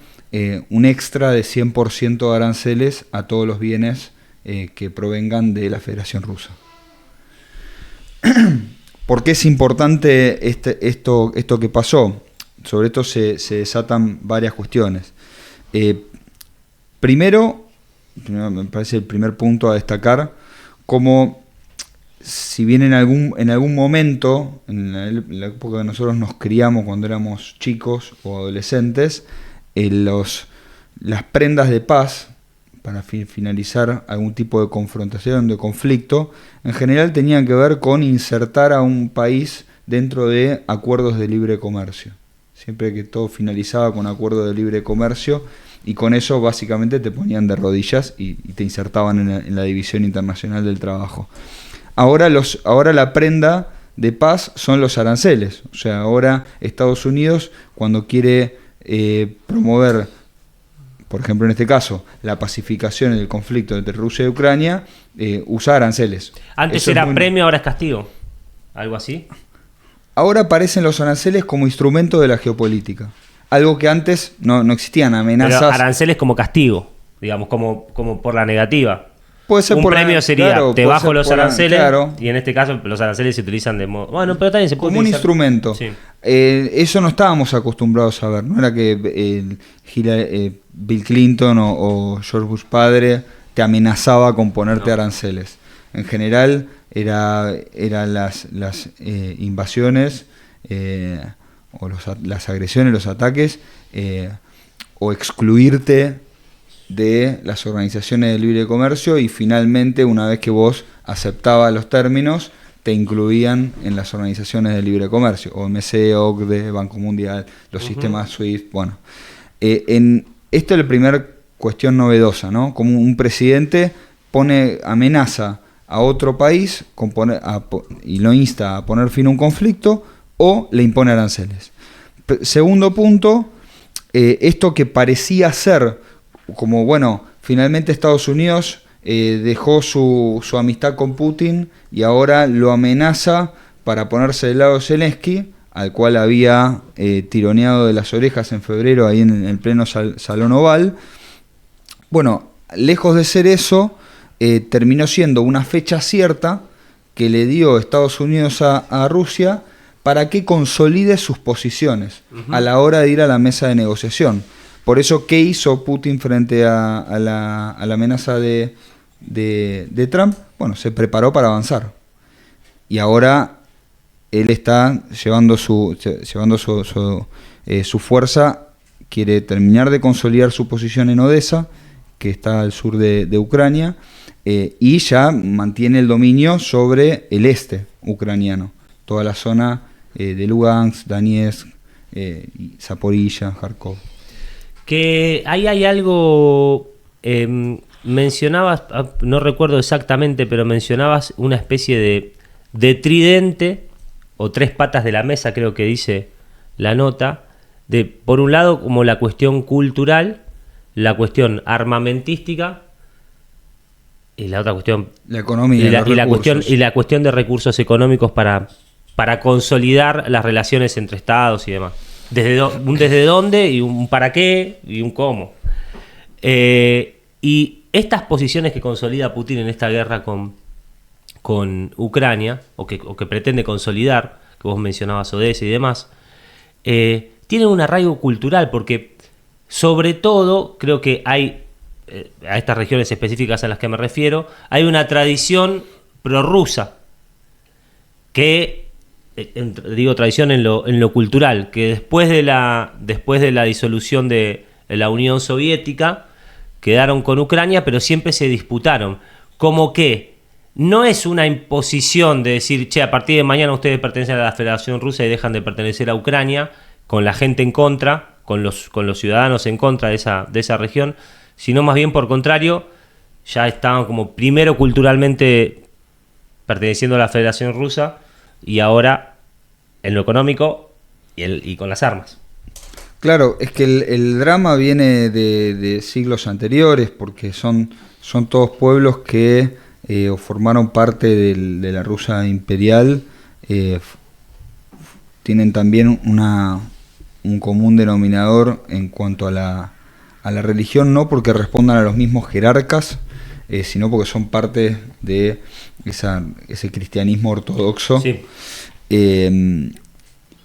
un extra de 100% de aranceles a todos los bienes que provengan de la Federación Rusa. ¿Por qué es importante esto que pasó? Sobre esto se desatan varias cuestiones. Primero, me parece el primer punto a destacar, como si bien en algún momento, en la época que nosotros nos criamos cuando éramos chicos o adolescentes, las prendas de paz, para finalizar algún tipo de confrontación, de conflicto, en general tenían que ver con insertar a un país dentro de acuerdos de libre comercio. Siempre que todo finalizaba con acuerdos de libre comercio, y con eso básicamente te ponían de rodillas y te insertaban en la División Internacional del Trabajo. Ahora la prenda de paz son los aranceles. O sea, ahora Estados Unidos, cuando quiere promover, por ejemplo en este caso, la pacificación del conflicto entre Rusia y Ucrania, usa aranceles. Antes eso era premio, ahora es castigo. ¿Algo así? Ahora aparecen los aranceles como instrumento de la geopolítica. Algo que antes no existían amenazas. Pero aranceles como castigo, digamos, como por la negativa. Puede ser un por premio sería, claro, te bajo los aranceles, claro. Y en este caso los aranceles se utilizan de modo... Bueno, pero también se puede como utilizar un instrumento. Sí. Eso no estábamos acostumbrados a ver. No era que Bill Clinton o George Bush padre te amenazaba con ponerte aranceles. En general eran las invasiones o las agresiones, los ataques, o excluirte de las organizaciones de libre comercio, y finalmente, una vez que vos aceptabas los términos, te incluían en las organizaciones de libre comercio, OMC, OCDE, Banco Mundial, los sistemas SWIFT. Bueno, esto es la primera cuestión novedosa, ¿no? Como un presidente amenaza a otro país y lo insta a poner fin a un conflicto, o le impone aranceles. Segundo punto, esto que parecía ser como, bueno, finalmente Estados Unidos dejó su amistad con Putin y ahora lo amenaza para ponerse del lado de Zelensky, al cual había tironeado de las orejas en febrero ahí en el pleno Salón Oval. Bueno, lejos de ser eso, terminó siendo una fecha cierta que le dio Estados Unidos a Rusia para que consolide sus posiciones a la hora de ir a la mesa de negociación. Por eso, ¿qué hizo Putin frente a la amenaza de Trump? Bueno, se preparó para avanzar. Y ahora él está llevando su fuerza, quiere terminar de consolidar su posición en Odessa, que está al sur de Ucrania, y ya mantiene el dominio sobre el este ucraniano, toda la zona de Lugansk, Donetsk, Zaporilla, Kharkov. Que ahí hay algo, mencionabas, no recuerdo exactamente, pero mencionabas una especie de tridente, o tres patas de la mesa, creo que dice la nota, de por un lado como la cuestión cultural, la cuestión armamentística, y la otra cuestión, la economía, y la cuestión de recursos económicos para consolidar las relaciones entre estados y demás. Desde dónde y un para qué y un cómo. Y estas posiciones que consolida Putin en esta guerra con Ucrania, o que pretende consolidar, que vos mencionabas Odessa y demás, tienen un arraigo cultural, porque sobre todo creo que hay, a estas regiones específicas a las que me refiero, hay una tradición prorrusa que... digo tradición en lo cultural, que después de la disolución de la Unión Soviética quedaron con Ucrania, pero siempre se disputaron. Como que no es una imposición de decir, che, a partir de mañana ustedes pertenecen a la Federación Rusa y dejan de pertenecer a Ucrania, con la gente en contra, con los ciudadanos en contra de esa región, sino más bien por contrario, ya estaban como primero culturalmente perteneciendo a la Federación Rusa, y ahora en lo económico y con las armas. Claro, es que el drama viene de siglos anteriores, porque son todos pueblos que formaron parte de la Rusia imperial, tienen también un común denominador en cuanto a la religión, no porque respondan a los mismos jerarcas, sino porque son parte de ese cristianismo ortodoxo. Sí.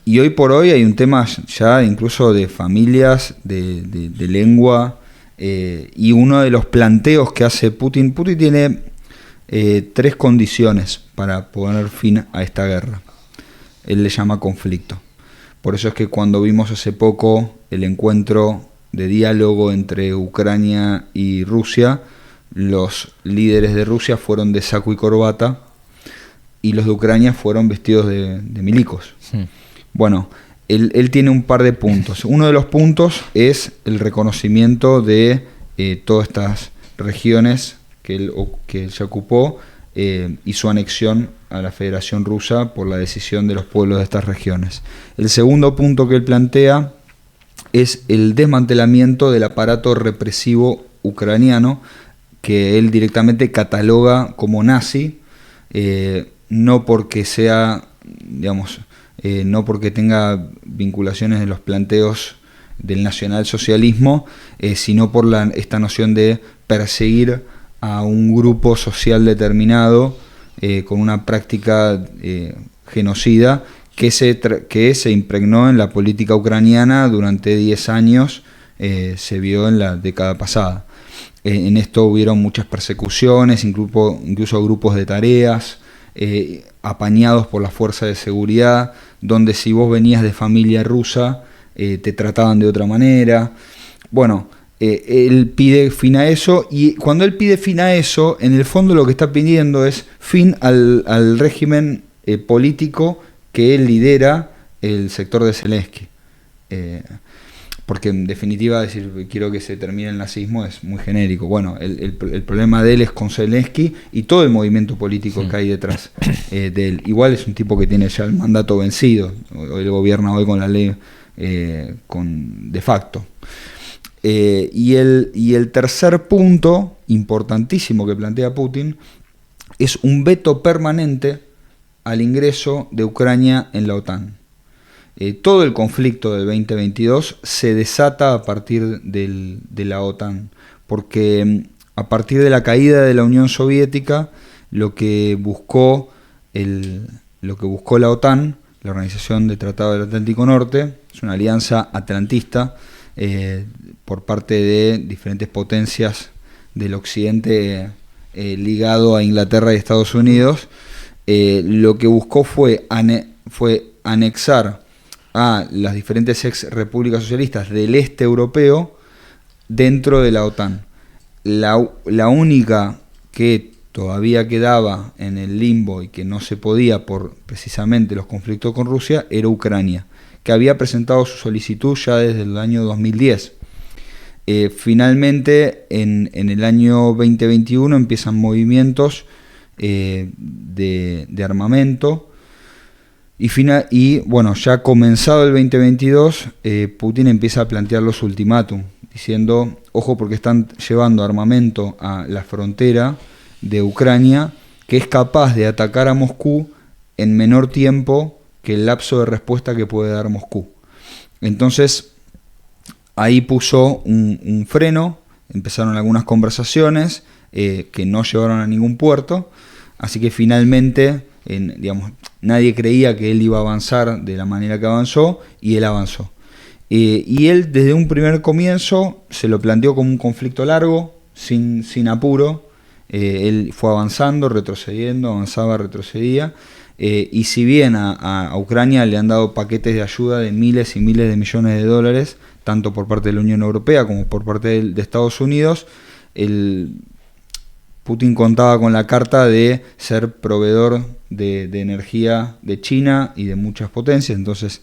Y hoy por hoy hay un tema ya incluso de familias, de lengua, y uno de los planteos que hace Putin tiene tres condiciones para poner fin a esta guerra. Él le llama conflicto. Por eso es que cuando vimos hace poco el encuentro de diálogo entre Ucrania y Rusia, los líderes de Rusia fueron de saco y corbata y los de Ucrania fueron vestidos de milicos. Sí. Bueno, él tiene un par de puntos. Uno de los puntos es el reconocimiento de todas estas regiones que él ya ocupó y su anexión a la Federación Rusa por la decisión de los pueblos de estas regiones. El segundo punto que él plantea es el desmantelamiento del aparato represivo ucraniano, que él directamente cataloga como nazi, no porque sea, digamos, no porque tenga vinculaciones en los planteos del nacionalsocialismo, sino por esta noción de perseguir a un grupo social determinado con una práctica genocida que se impregnó en la política ucraniana durante 10 años, se vio en la década pasada. En esto hubieron muchas persecuciones, incluso grupos de tareas, apañados por la fuerza de seguridad, donde si vos venías de familia rusa, te trataban de otra manera. Bueno, él pide fin a eso, y cuando él pide fin a eso, en el fondo lo que está pidiendo es fin al régimen político que él lidera, el sector de Zelensky. Porque en definitiva decir quiero que se termine el nazismo es muy genérico. Bueno, el problema de él es con Zelensky y todo el movimiento político que hay detrás de él. Igual es un tipo que tiene ya el mandato vencido. Él gobierna hoy con la ley de facto. Y el tercer punto importantísimo que plantea Putin es un veto permanente al ingreso de Ucrania en la OTAN. Todo el conflicto del 2022 se desata a partir de la OTAN, porque a partir de la caída de la Unión Soviética, lo que buscó la OTAN, la Organización de Tratado del Atlántico Norte, es una alianza atlantista por parte de diferentes potencias del occidente ligado a Inglaterra y Estados Unidos. Lo que buscó fue anexar a las diferentes ex repúblicas socialistas del este europeo dentro de la OTAN. La única que todavía quedaba en el limbo y que no se podía por precisamente los conflictos con Rusia era Ucrania, que había presentado su solicitud ya desde el año 2010. Finalmente, en el año 2021 empiezan movimientos de armamento y bueno, ya comenzado el 2022, Putin empieza a plantear los ultimátum, diciendo, ojo porque están llevando armamento a la frontera de Ucrania, que es capaz de atacar a Moscú en menor tiempo que el lapso de respuesta que puede dar Moscú. Entonces, ahí puso un freno, empezaron algunas conversaciones que no llevaron a ningún puerto, así que finalmente, nadie creía que él iba a avanzar de la manera que avanzó, y él avanzó. Y él desde un primer comienzo se lo planteó como un conflicto largo, sin apuro. Él fue avanzando, retrocediendo, avanzaba, retrocedía. Y si bien a Ucrania le han dado paquetes de ayuda de miles y miles de millones de dólares, tanto por parte de la Unión Europea como por parte de Estados Unidos, Putin contaba con la carta de ser proveedor de energía de China y de muchas potencias, entonces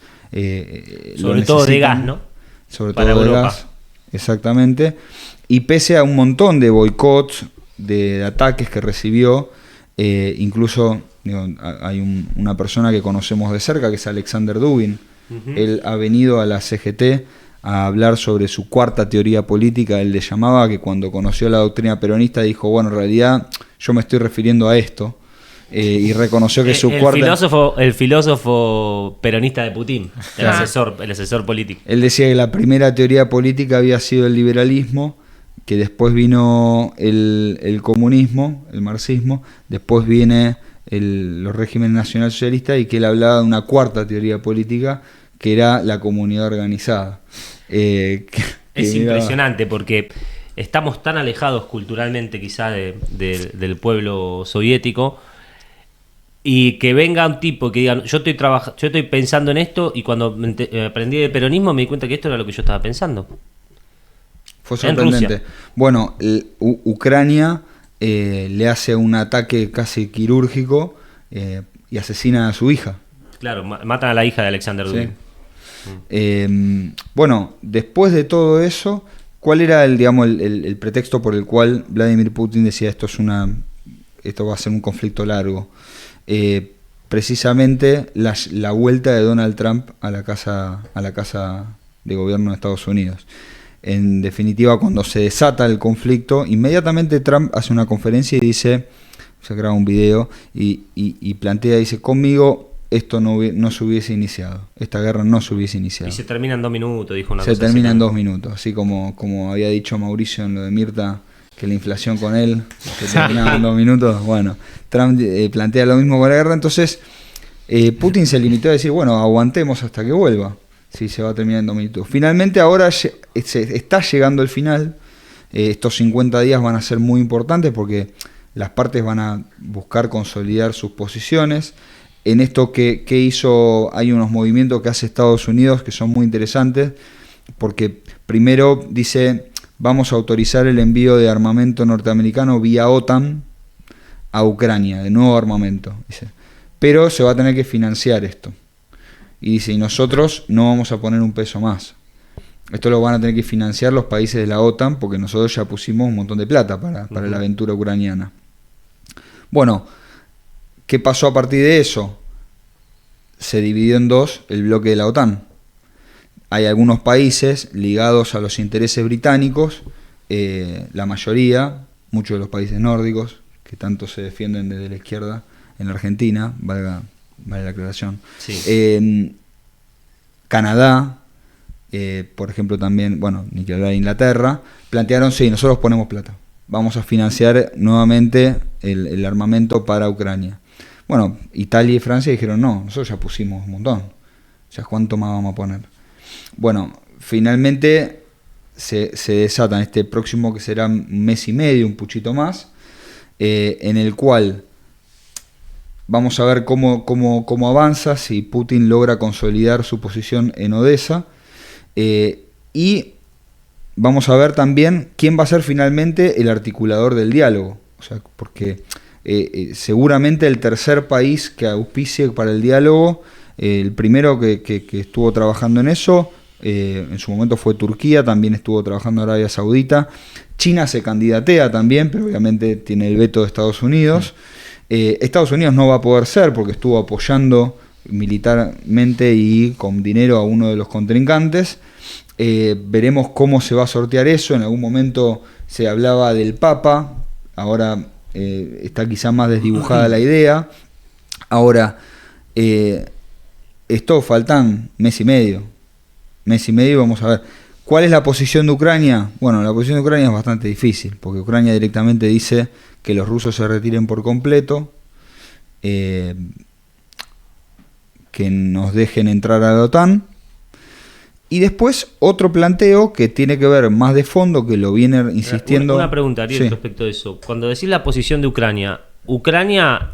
sobre todo de gas, ¿no? Sobre para todo de Europa. gas, exactamente. Y pese a un montón de boicots, de ataques que recibió, incluso hay una persona que conocemos de cerca, que es Alexander Dugin. Él ha venido a la CGT a hablar sobre su cuarta teoría política. Él le llamaba que cuando conoció la doctrina peronista dijo, bueno, en realidad yo me estoy refiriendo a esto, y reconoció que su cuarta... El filósofo peronista de Putin, el asesor político. Él decía que la primera teoría política había sido el liberalismo, que después vino el comunismo, el marxismo, después viene los regímenes nacionalsocialistas, y que él hablaba de una cuarta teoría política, que era la comunidad organizada. Es impresionante porque estamos tan alejados culturalmente quizá del pueblo soviético, y que venga un tipo que diga, yo estoy pensando en esto, y cuando aprendí de peronismo me di cuenta que esto era lo que yo estaba pensando. Fue sorprendente. Bueno, Ucrania le hace un ataque casi quirúrgico y asesina a su hija. Claro, matan a la hija de Alexander Dugin. Sí. Bueno, después de todo eso, ¿cuál era el pretexto por el cual Vladimir Putin decía esto va a ser un conflicto largo? Precisamente la vuelta de Donald Trump a la casa de gobierno de Estados Unidos. En definitiva, cuando se desata el conflicto, inmediatamente Trump hace una conferencia y dice, se graba un video y plantea, dice, conmigo esto no se hubiese iniciado, esta guerra no se hubiese iniciado. Y se termina en 2 minutos, dijo una cosa. Se termina así, en 2 minutos, así como había dicho Mauricio en lo de Mirta, que la inflación con él se terminaba en 2 minutos. Bueno, Trump plantea lo mismo con la guerra. Entonces Putin se limitó a decir, bueno, aguantemos hasta que vuelva, si se va a terminar en 2 minutos. Finalmente ahora se está llegando el final. Estos 50 días van a ser muy importantes porque las partes van a buscar consolidar sus posiciones. En esto que hizo, hay unos movimientos que hace Estados Unidos que son muy interesantes, porque primero dice, vamos a autorizar el envío de armamento norteamericano vía OTAN a Ucrania, de nuevo armamento, dice, pero se va a tener que financiar esto. Y dice, y nosotros no vamos a poner un peso más. Esto lo van a tener que financiar los países de la OTAN, porque nosotros ya pusimos un montón de plata para la aventura ucraniana. Bueno, ¿qué pasó a partir de eso? Se dividió en dos el bloque de la OTAN. hay algunos países ligados a los intereses británicos, la mayoría, muchos de los países nórdicos, que tanto se defienden desde la izquierda en la Argentina, vale la aclaración. Sí. Canadá, por ejemplo también, bueno, ni que hablar de Inglaterra, plantearon, sí, nosotros ponemos plata, vamos a financiar nuevamente el armamento para Ucrania. Bueno, Italia y Francia dijeron, no, nosotros ya pusimos un montón, ya cuánto más vamos a poner. Bueno, finalmente se desatan este próximo, que será un mes y medio, un puchito más, en el cual vamos a ver cómo avanza, si Putin logra consolidar su posición en Odessa, y vamos a ver también quién va a ser finalmente el articulador del diálogo. O sea, porque seguramente el tercer país que auspicie para el diálogo, el primero que estuvo trabajando en eso, en su momento fue Turquía, también estuvo trabajando Arabia Saudita. China se candidatea también, pero obviamente tiene el veto de Estados Unidos. Estados Unidos no va a poder ser porque estuvo apoyando militarmente y con dinero a uno de los contrincantes. Veremos cómo se va a sortear eso. En algún momento se hablaba del Papa, ahora está quizá más desdibujada la idea. Ahora, esto faltan mes y medio, vamos a ver. ¿Cuál es la posición de Ucrania? Bueno, la posición de Ucrania es bastante difícil, porque Ucrania directamente dice que los rusos se retiren por completo, que nos dejen entrar a la OTAN, y después otro planteo que tiene que ver más de fondo, que lo viene insistiendo... Una pregunta, Ariel, sí, respecto de eso. Cuando decís la posición de Ucrania, ¿Ucrania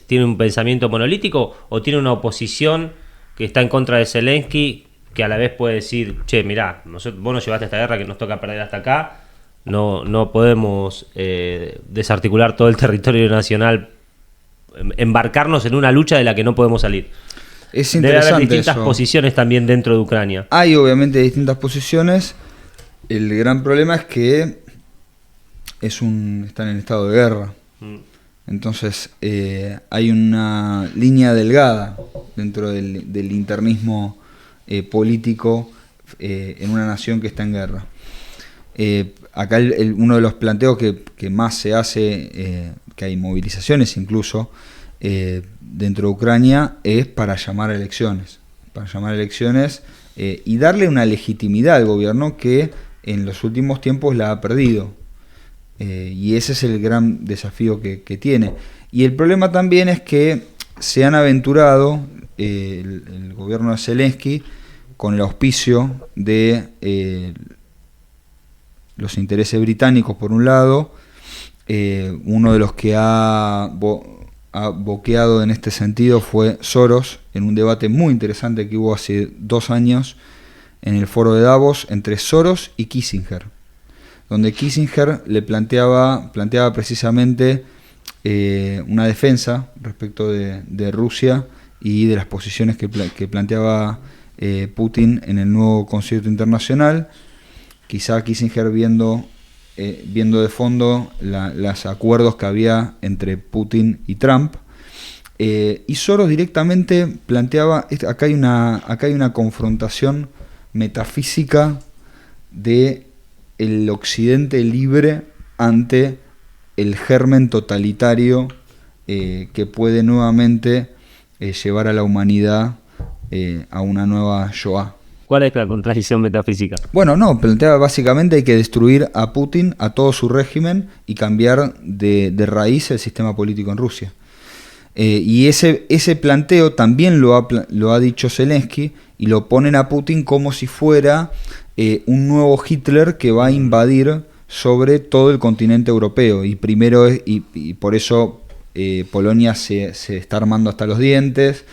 tiene un pensamiento monolítico o tiene una oposición que está en contra de Zelensky, que a la vez puede decir, che, mirá, vos nos llevaste a esta guerra que nos toca perder hasta acá, no podemos desarticular todo el territorio nacional, embarcarnos en una lucha de la que no podemos salir? Es Debe interesante haber distintas eso. posiciones también dentro de Ucrania. Hay obviamente distintas posiciones. El gran problema es que están en estado de guerra. Entonces hay una línea delgada dentro del internismo político en una nación que está en guerra. Acá uno de los planteos que más se hace, que hay movilizaciones incluso dentro de Ucrania, es para llamar a elecciones. Y darle una legitimidad al gobierno que en los últimos tiempos la ha perdido. Y ese es el gran desafío que tiene. Y el problema también es que se han aventurado el gobierno de Zelensky con el auspicio de los intereses británicos por un lado. Uno de los que ha boqueado en este sentido fue Soros, en un debate muy interesante que hubo hace 2 años en el foro de Davos entre Soros y Kissinger, donde Kissinger le planteaba precisamente una defensa respecto de Rusia y de las posiciones que planteaba Putin en el nuevo concierto internacional. Quizá Kissinger viendo de fondo los acuerdos que había entre Putin y Trump, y Soros directamente planteaba, acá hay una confrontación metafísica de el occidente libre ante el germen totalitario que puede nuevamente llevar a la humanidad a una nueva Shoah. ¿Cuál es la contradicción metafísica? Bueno, no, planteaba básicamente hay que destruir a Putin, a todo su régimen y cambiar de raíz el sistema político en Rusia. Y ese planteo también lo ha dicho Zelensky, y lo ponen a Putin como si fuera un nuevo Hitler que va a invadir sobre todo el continente europeo. Y primero y por eso Polonia se está armando hasta los dientes.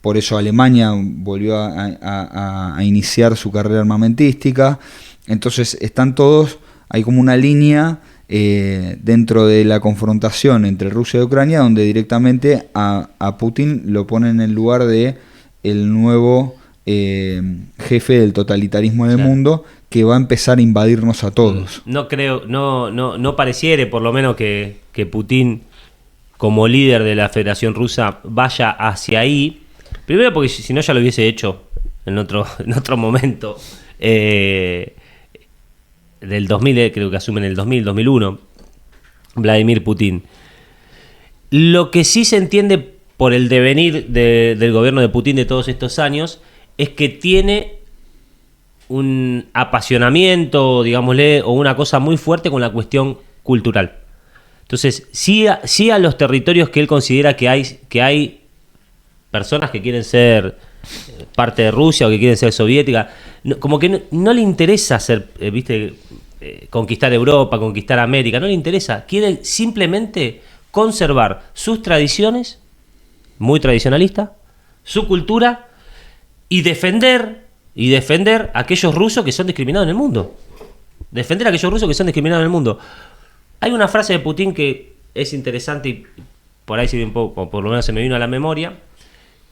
Por eso Alemania volvió a iniciar su carrera armamentística. Entonces están todos, hay como una línea dentro de la confrontación entre Rusia y Ucrania, donde directamente a Putin lo ponen en el lugar de el nuevo jefe del totalitarismo del mundo, que va a empezar a invadirnos a todos. No creo, no pareciere por lo menos que Putin, como líder de la Federación Rusa, vaya hacia ahí. Primero porque si no ya lo hubiese hecho en otro momento, del 2000, creo que asumen el 2001, Vladimir Putin. Lo que sí se entiende por el devenir del gobierno de Putin de todos estos años es que tiene un apasionamiento, digámosle, o una cosa muy fuerte con la cuestión cultural. Entonces, sí a los territorios que él considera que hay personas que quieren ser parte de Rusia o que quieren ser soviética, como que no le interesa conquistar Europa, conquistar América, no le interesa. Quiere simplemente conservar sus tradiciones, muy tradicionalistas, su cultura y defender a aquellos rusos que son discriminados en el mundo. Defender a aquellos rusos que son discriminados en el mundo. Hay una frase de Putin que es interesante y por ahí sirve un poco, por lo menos se me vino a la memoria,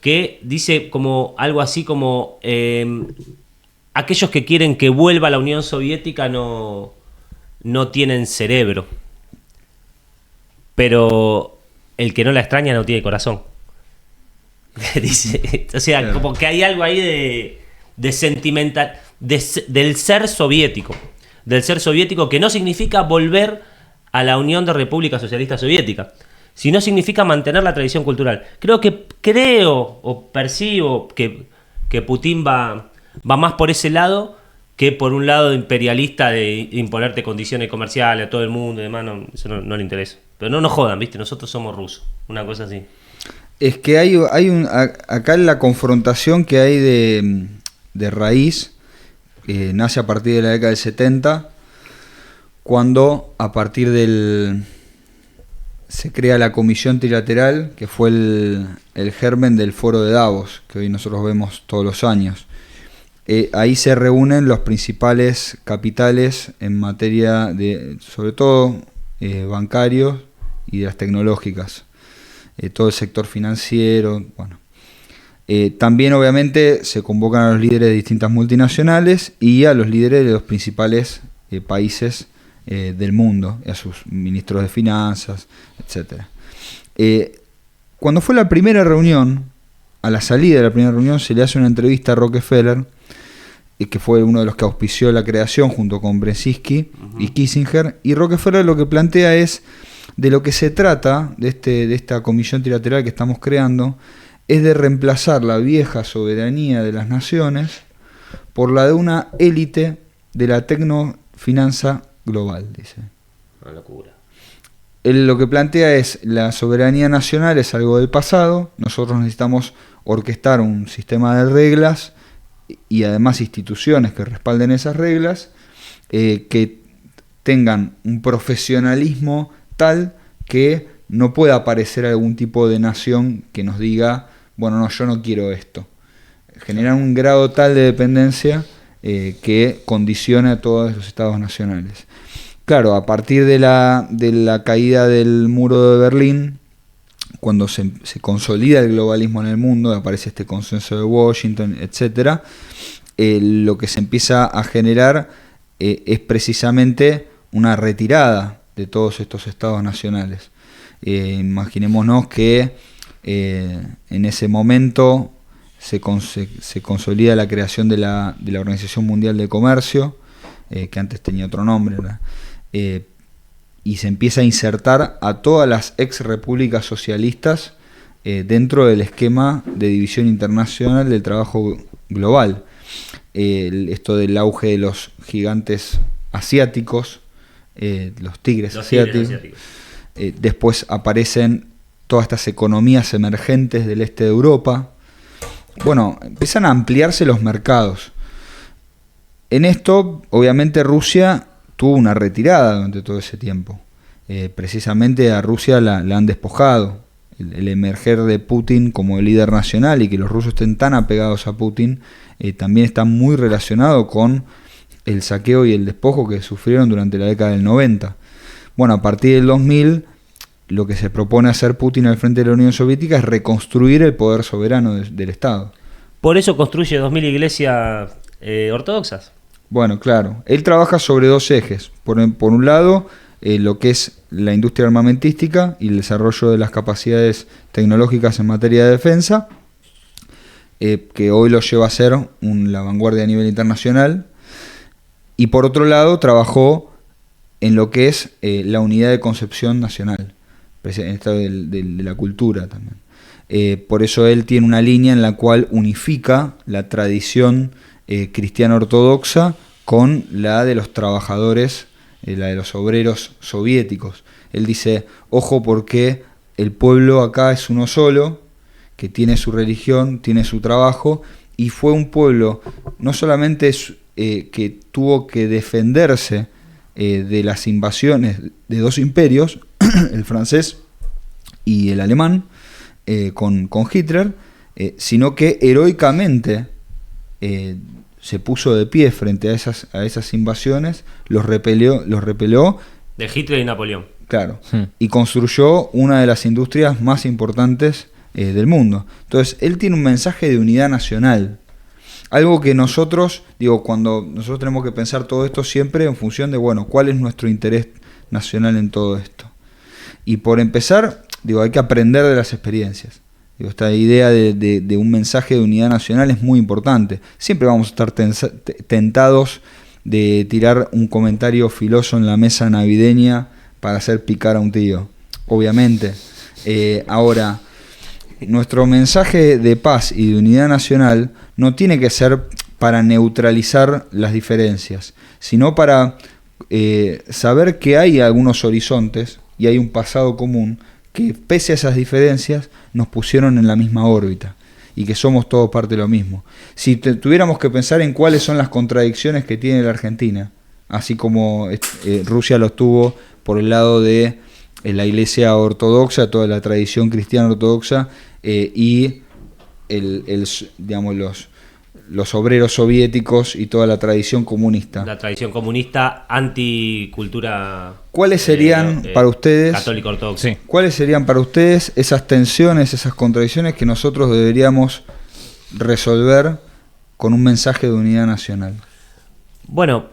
que dice como algo así como aquellos que quieren que vuelva la Unión Soviética no tienen cerebro, pero el que no la extraña no tiene corazón. Dice, o sea, como que hay algo ahí de sentimental, del ser soviético que no significa volver a la Unión de Repúblicas Socialistas Soviéticas, sino significa mantener la tradición cultural. Creo o percibo que Putin va más por ese lado que por un lado imperialista de imponerte condiciones comerciales a todo el mundo y demás. Eso no le interesa. Pero no nos jodan, ¿viste? Nosotros somos rusos, una cosa así. Es que acá en la confrontación que hay de raíz, nace a partir de la década del 70, cuando a partir se crea la Comisión Trilateral, que fue el germen del Foro de Davos, que hoy nosotros vemos todos los años. Ahí se reúnen los principales capitales en materia de, sobre todo, bancarios y de las tecnológicas. Todo el sector financiero, bueno. También obviamente se convocan a los líderes de distintas multinacionales y a los líderes de los principales países del mundo, y a sus ministros de finanzas, etc. Cuando fue la primera reunión, a la salida de la primera reunión se le hace una entrevista a Rockefeller, que fue uno de los que auspició la creación junto con Brzezinski y Kissinger, y Rockefeller lo que plantea es, de lo que se trata de esta comisión trilateral que estamos creando, es de reemplazar la vieja soberanía de las naciones por la de una élite de la tecnofinanza global, dice. Una locura. Él lo que plantea es, la soberanía nacional es algo del pasado, nosotros necesitamos orquestar un sistema de reglas y además instituciones que respalden esas reglas, que tengan un profesionalismo tal que no pueda aparecer algún tipo de nación que nos diga, bueno, no, yo no quiero esto. Generan un grado tal de dependencia que condiciona a todos los estados nacionales. Claro, a partir de la caída del muro de Berlín, cuando se consolida el globalismo en el mundo, aparece este consenso de Washington, etc., lo que se empieza a generar es precisamente una retirada de todos estos estados nacionales. Imaginémonos que en ese momento se consolida la creación de la Organización Mundial de Comercio, que antes tenía otro nombre, y se empieza a insertar a todas las ex repúblicas socialistas dentro del esquema de división internacional del trabajo global. Esto del auge de los gigantes asiáticos, los tigres asiáticos. Después aparecen todas estas economías emergentes del este de Europa. Bueno, empiezan a ampliarse los mercados. En esto, obviamente, Rusia tuvo una retirada durante todo ese tiempo. Precisamente a Rusia la han despojado. El emerger de Putin como líder nacional y que los rusos estén tan apegados a Putin también está muy relacionado con el saqueo y el despojo que sufrieron durante la década del 90. Bueno, a partir del 2000, lo que se propone hacer Putin al frente de la Unión Soviética es reconstruir el poder soberano del Estado. Por eso construye 2000 iglesias ortodoxas. Bueno, claro. Él trabaja sobre dos ejes. Por un lado, lo que es la industria armamentística y el desarrollo de las capacidades tecnológicas en materia de defensa. que hoy lo lleva a ser la vanguardia a nivel internacional. Y por otro lado, trabajó en lo que es la unidad de concepción nacional, en esto de la cultura también. Por eso él tiene una línea en la cual unifica la tradición cristiana ortodoxa con la de los trabajadores, la de los obreros soviéticos. Él dice, ojo, porque el pueblo acá es uno solo, que tiene su religión, tiene su trabajo, y fue un pueblo no solamente que tuvo que defenderse de las invasiones de dos imperios, el francés y el alemán, con Hitler, sino que heroicamente se puso de pie frente a esas invasiones, los repelió. De Hitler y Napoleón. Claro, y construyó una de las industrias más importantes del mundo. Entonces, él tiene un mensaje de unidad nacional. Algo que nosotros, cuando nosotros tenemos que pensar todo esto siempre en función de, bueno, ¿cuál es nuestro interés nacional en todo esto? Y por empezar, hay que aprender de las experiencias. Esta idea de un mensaje de unidad nacional es muy importante. Siempre vamos a estar tentados de tirar un comentario filoso en la mesa navideña para hacer picar a un tío, obviamente. Ahora, nuestro mensaje de paz y de unidad nacional no tiene que ser para neutralizar las diferencias, sino para saber que hay algunos horizontes y hay un pasado común que, pese a esas diferencias, nos pusieron en la misma órbita y que somos todos parte de lo mismo. Si tuviéramos que pensar en cuáles son las contradicciones que tiene la Argentina, así como Rusia los tuvo por el lado de la Iglesia ortodoxa, toda la tradición cristiana ortodoxa, y los obreros soviéticos y toda la tradición comunista. La tradición comunista anticultura. ¿Cuáles serían para ustedes, católico ortodoxo? Sí. ¿Cuáles serían para ustedes esas tensiones, esas contradicciones que nosotros deberíamos resolver con un mensaje de unidad nacional? Bueno,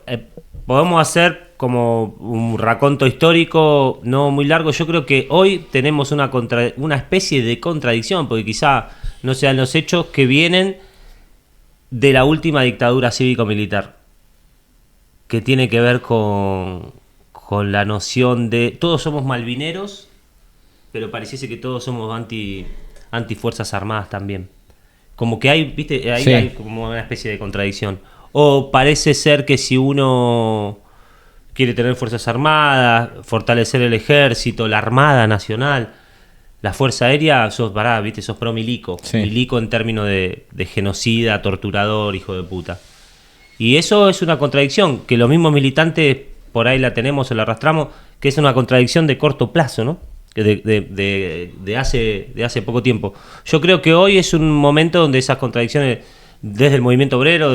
podemos hacer como un raconto histórico no muy largo. Yo creo que hoy tenemos una especie de contradicción, porque quizá no sean los hechos que vienen de la última dictadura cívico-militar, que tiene que ver con la noción de todos somos malvineros, pero pareciese que todos somos anti fuerzas armadas también. Como que hay, ¿viste? Ahí sí. Hay como una especie de contradicción. O parece ser que si uno quiere tener fuerzas armadas, fortalecer el ejército, la Armada Nacional, la Fuerza Aérea, sos pro milico. Sí. Milico en términos de genocida, torturador, hijo de puta. Y eso es una contradicción, que los mismos militantes por ahí la tenemos o la arrastramos, que es una contradicción de corto plazo, ¿no? De hace poco tiempo. Yo creo que hoy es un momento donde esas contradicciones, desde el movimiento obrero,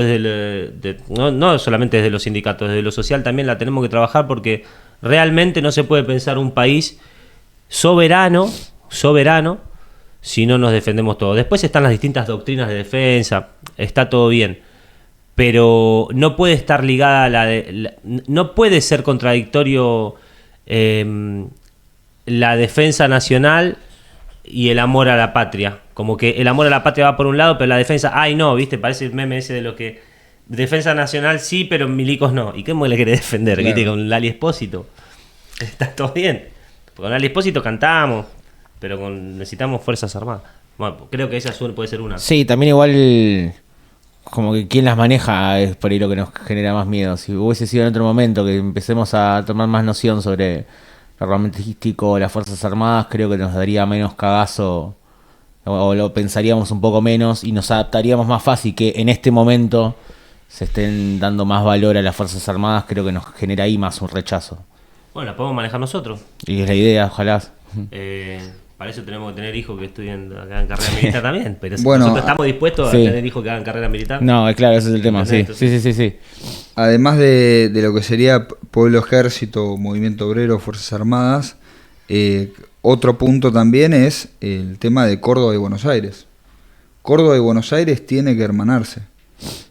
no solamente desde los sindicatos, desde lo social también la tenemos que trabajar, porque realmente no se puede pensar un país soberano si no nos defendemos todos. Después están las distintas doctrinas de defensa, está todo bien, pero no puede estar ligada no puede ser contradictorio la defensa nacional y el amor a la patria. Como que el amor a la patria va por un lado, pero la defensa, no, ¿viste? Parece el meme ese de lo que defensa nacional sí, pero milicos no. ¿Y cómo le querés defender? Claro. ¿Viste? Con Lali Espósito. Está todo bien. Con Lali Espósito cantamos, pero necesitamos fuerzas armadas. Bueno, creo que esa puede ser una. Sí, también igual, como que quien las maneja es por ahí lo que nos genera más miedo. Si hubiese sido en otro momento que empecemos a tomar más noción sobre lo armamentístico, las fuerzas armadas, creo que nos daría menos cagazo, o lo pensaríamos un poco menos y nos adaptaríamos más fácil. Que en este momento se estén dando más valor a las fuerzas armadas, creo que nos genera ahí más un rechazo. Bueno, la podemos manejar nosotros. Y es la idea, ojalá. Para eso tenemos que tener hijos que estudien, que hagan carrera militar también. Pero bueno, nosotros estamos dispuestos a tener hijos que hagan carrera militar. No, claro, ese es el tema, sí. Sí. Además de lo que sería pueblo, ejército, movimiento obrero, fuerzas armadas, otro punto también es el tema de Córdoba y Buenos Aires. Córdoba y Buenos Aires tiene que hermanarse.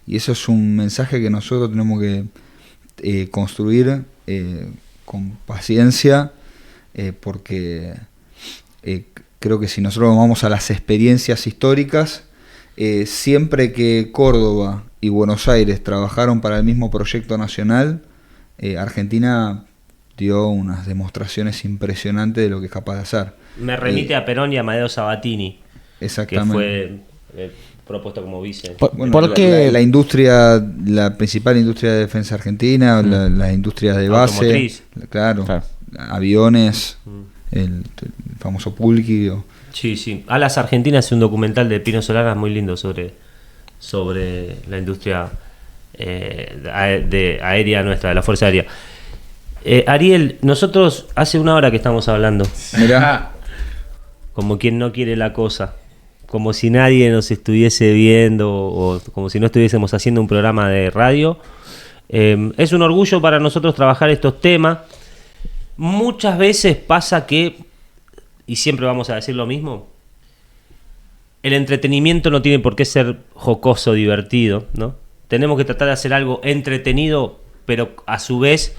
Y eso es un mensaje que nosotros tenemos que construir con paciencia, porque creo que si nosotros vamos a las experiencias históricas, siempre que Córdoba y Buenos Aires trabajaron para el mismo proyecto nacional, Argentina dio unas demostraciones impresionantes de lo que es capaz de hacer. Me remite a Perón y a Amadeo Sabatini, Exactamente. que fue propuesto como vice. Bueno, ¿Por qué? la industria, la principal industria de defensa argentina, las industrias de base, Automotriz. claro, aviones, el famoso Pulqui. Sí. Alas Argentinas es un documental de Pino Solanas muy lindo sobre la industria aérea nuestra, de la Fuerza Aérea. Ariel, nosotros hace una hora que estamos hablando, Mirá, como quien no quiere la cosa, como si nadie nos estuviese viendo o como si no estuviésemos haciendo un programa de radio. Es un orgullo para nosotros trabajar estos temas. Muchas veces pasa que, y siempre vamos a decir lo mismo, el entretenimiento no tiene por qué ser jocoso, divertido, ¿no? Tenemos que tratar de hacer algo entretenido, pero a su vez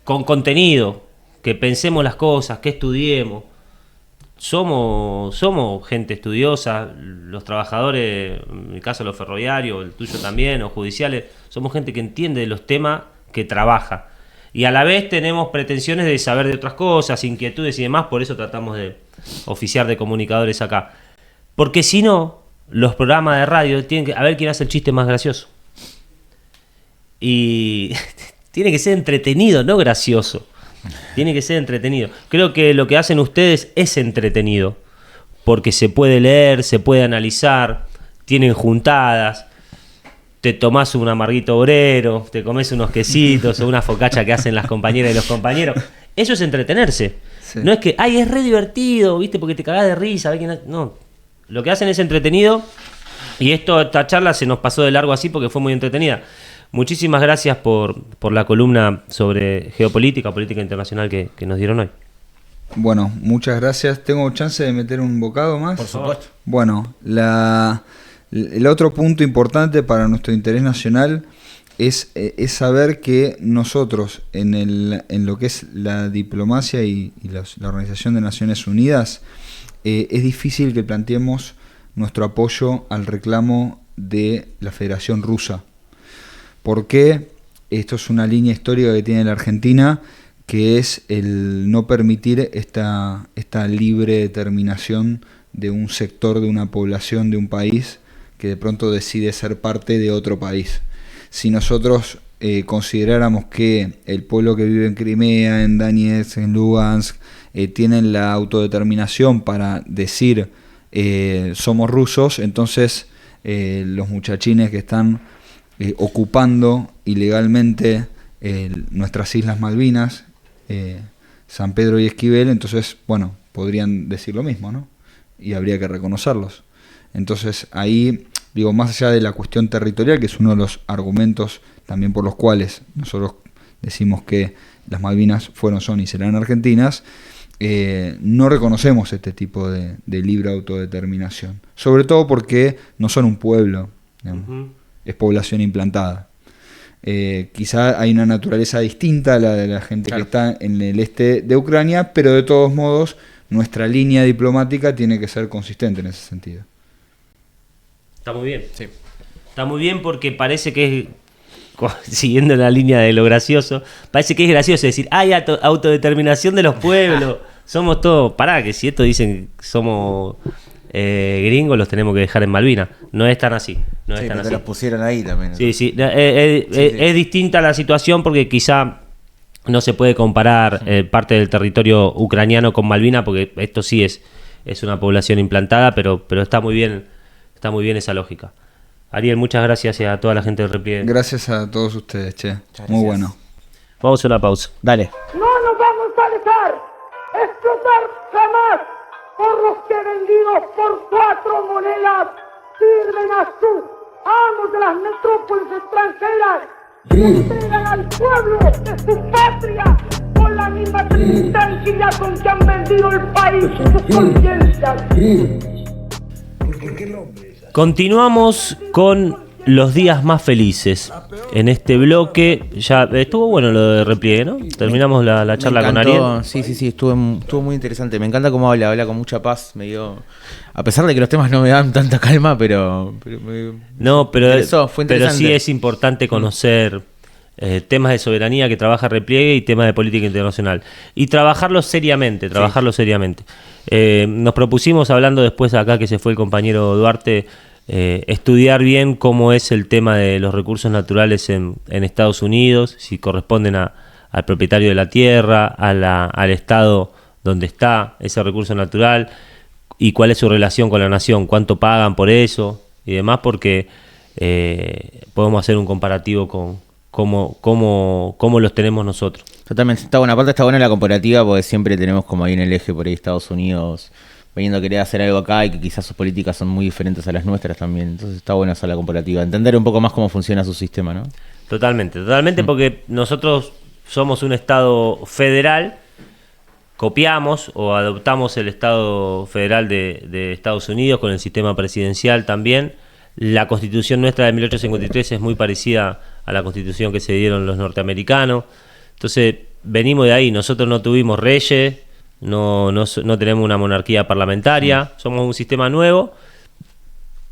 con contenido, que pensemos las cosas, que estudiemos. Somos gente estudiosa, los trabajadores, en mi caso los ferroviarios, el tuyo también, o judiciales, somos gente que entiende de los temas que trabaja. Y a la vez tenemos pretensiones de saber de otras cosas, inquietudes y demás, por eso tratamos de oficiar de comunicadores acá. Porque si no, los programas de radio tienen que... A ver quién hace el chiste más gracioso. Y tiene que ser entretenido, no gracioso. Tiene que ser entretenido. Creo que lo que hacen ustedes es entretenido. Porque se puede leer, se puede analizar, tienen juntadas. Te tomás un amarguito obrero, te comes unos quesitos o una focaccia que hacen las compañeras y los compañeros. Eso es entretenerse. Sí. No es que, ay, es re divertido, ¿viste? Porque te cagás de risa. No, lo que hacen es entretenido. Y esta charla se nos pasó de largo así porque fue muy entretenida. Muchísimas gracias por la columna sobre geopolítica, política internacional que nos dieron hoy. bueno, muchas gracias. ¿Tengo chance de meter un bocado más? Por supuesto. Bueno, el otro punto importante para nuestro interés nacional es saber que nosotros en lo que es la diplomacia y la Organización de Naciones Unidas, es difícil que planteemos nuestro apoyo al reclamo de la Federación Rusa. ¿Por qué? Esto es una línea histórica que tiene la Argentina, que es el no permitir esta libre determinación de un sector, de una población, de un país que de pronto decide ser parte de otro país. Si nosotros consideráramos que el pueblo que vive en Crimea, en Donetsk, en Lugansk, tienen la autodeterminación para decir somos rusos, entonces los muchachines que están ocupando ilegalmente nuestras Islas Malvinas, San Pedro y Esquivel, entonces, bueno, podrían decir lo mismo, ¿no? Y habría que reconocerlos. Entonces ahí, digo, más allá de la cuestión territorial, que es uno de los argumentos también por los cuales nosotros decimos que las Malvinas son y serán argentinas, no reconocemos este tipo de libre autodeterminación. Sobre todo porque no son un pueblo, digamos, es población implantada. Quizá hay una naturaleza distinta a la de la gente que está en el este de Ucrania, pero de todos modos nuestra línea diplomática tiene que ser consistente en ese sentido. Está muy bien. Sí. Está muy bien porque parece que es, siguiendo la línea de lo gracioso, parece que es gracioso decir, hay autodeterminación de los pueblos, somos todos, pará, que si esto dicen que somos gringos, los tenemos que dejar en Malvinas. No es tan así. No es Sí, tan pero así. los pusieron ahí también. Sí, sí. Es distinta la situación porque quizá no se puede comparar parte del territorio ucraniano con Malvinas, porque esto sí es una población implantada, pero está muy bien esa lógica. Ariel, muchas gracias y a toda la gente del repliegue. Gracias a todos ustedes, che. Muchas Muy gracias. bueno. Vamos a una pausa. Dale. No nos vamos a dejar explotar jamás por los que vendidos por 4 monedas sirven a sus amos de las metrópolis extranjeras y entregan al pueblo de su patria con la misma tranquilidad con que han vendido el país y sus conciencias. Continuamos con los días más felices. En este bloque, ya estuvo bueno lo de repliegue, ¿no? Terminamos la charla con Ariel. Sí, estuvo muy interesante. Me encanta cómo habla con mucha paz. A pesar de que los temas no me dan tanta calma, pero fue interesante. Pero sí es importante conocer temas de soberanía que trabaja repliegue y temas de política internacional. Y trabajarlos seriamente, nos propusimos, hablando después acá que se fue el compañero Duarte, estudiar bien cómo es el tema de los recursos naturales en Estados Unidos, si corresponden al propietario de la tierra, al estado donde está ese recurso natural y cuál es su relación con la nación, cuánto pagan por eso y demás, porque podemos hacer un comparativo con cómo los tenemos nosotros. Totalmente, está buena. Aparte está buena la comparativa porque siempre tenemos como ahí en el eje por ahí Estados Unidos veniendo a querer hacer algo acá y que quizás sus políticas son muy diferentes a las nuestras también. Entonces está buena esa la comparativa, entender un poco más cómo funciona su sistema, ¿no? Totalmente, porque nosotros somos un estado federal, copiamos o adoptamos el estado federal de Estados Unidos con el sistema presidencial también. La constitución nuestra de 1853 es muy parecida a la constitución que se dieron los norteamericanos. Entonces venimos de ahí, nosotros no tuvimos reyes, no tenemos una monarquía parlamentaria, somos un sistema nuevo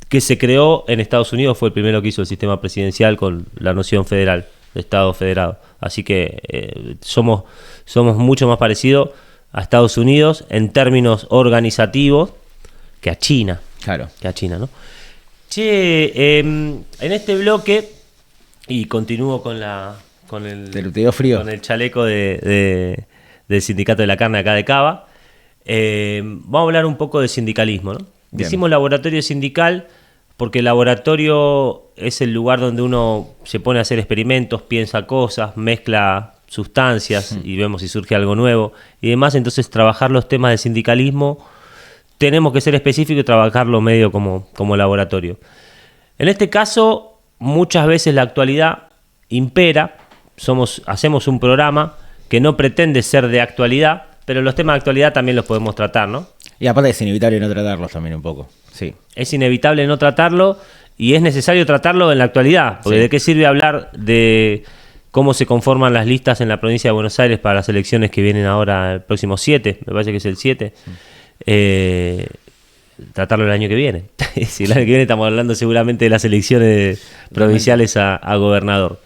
que se creó en Estados Unidos, fue el primero que hizo el sistema presidencial con la noción federal, de Estado federado. Así que somos mucho más parecidos a Estados Unidos en términos organizativos que a China. Claro. Que a China, ¿no? Che, en este bloque, y continúo con el chaleco del Sindicato de la Carne acá de Cava, vamos a hablar un poco de sindicalismo, ¿no? Bien. Decimos laboratorio sindical porque el laboratorio es el lugar donde uno se pone a hacer experimentos, piensa cosas, mezcla sustancias y vemos si surge algo nuevo y demás. Entonces trabajar los temas de sindicalismo tenemos que ser específicos y trabajarlo medio como laboratorio. En este caso, muchas veces la actualidad impera, hacemos un programa que no pretende ser de actualidad, pero los temas de actualidad también los podemos tratar, ¿no? Y aparte es inevitable no tratarlos también un poco, sí. Es inevitable no tratarlo y es necesario tratarlo en la actualidad, porque ¿de qué sirve hablar de cómo se conforman las listas en la provincia de Buenos Aires para las elecciones que vienen ahora el próximo 7, me parece que es el 7, tratarlo el año que viene? Si el año que viene estamos hablando seguramente de las elecciones provinciales a gobernador.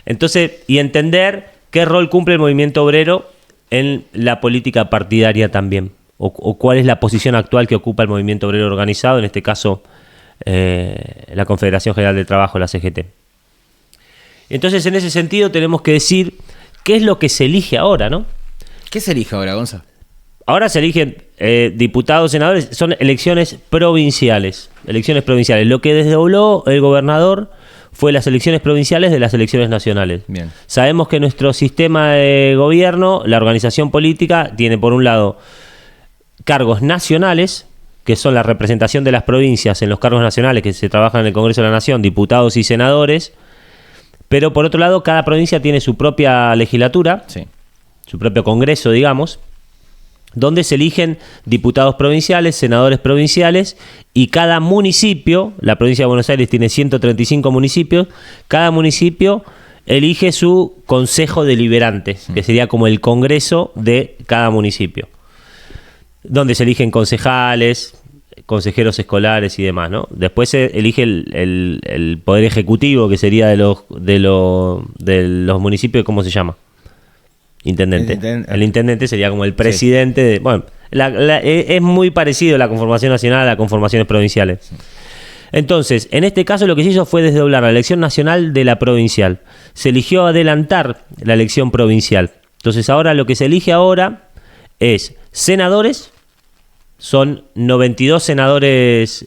Entonces, y entender qué rol cumple el movimiento obrero en la política partidaria también, o cuál es la posición actual que ocupa el movimiento obrero organizado, en este caso la Confederación General del Trabajo, la CGT. Entonces, en ese sentido tenemos que decir qué es lo que se elige ahora, ¿no? ¿Qué se elige ahora, Gonza? Ahora se eligen diputados, senadores, son elecciones provinciales. Lo que desdobló el gobernador fue las elecciones provinciales de las elecciones nacionales. Bien. Sabemos que nuestro sistema de gobierno, la organización política, tiene por un lado cargos nacionales, que son la representación de las provincias en los cargos nacionales que se trabajan en el Congreso de la Nación, diputados y senadores, pero por otro lado cada provincia tiene su propia legislatura, sí, su propio Congreso, digamos, donde se eligen diputados provinciales, senadores provinciales, y cada municipio, la provincia de Buenos Aires tiene 135 municipios, cada municipio elige su consejo deliberante, que sería como el congreso de cada municipio, donde se eligen concejales, consejeros escolares y demás, ¿no? Después se elige el poder ejecutivo, que sería de los municipios, ¿cómo se llama? Intendente. El intendente sería como el presidente. Sí. Bueno, es muy parecido la conformación nacional a las conformaciones provinciales. Sí. Entonces, en este caso lo que se hizo fue desdoblar la elección nacional de la provincial. Se eligió adelantar la elección provincial. Entonces ahora lo que se elige ahora es senadores. Son 92 senadores,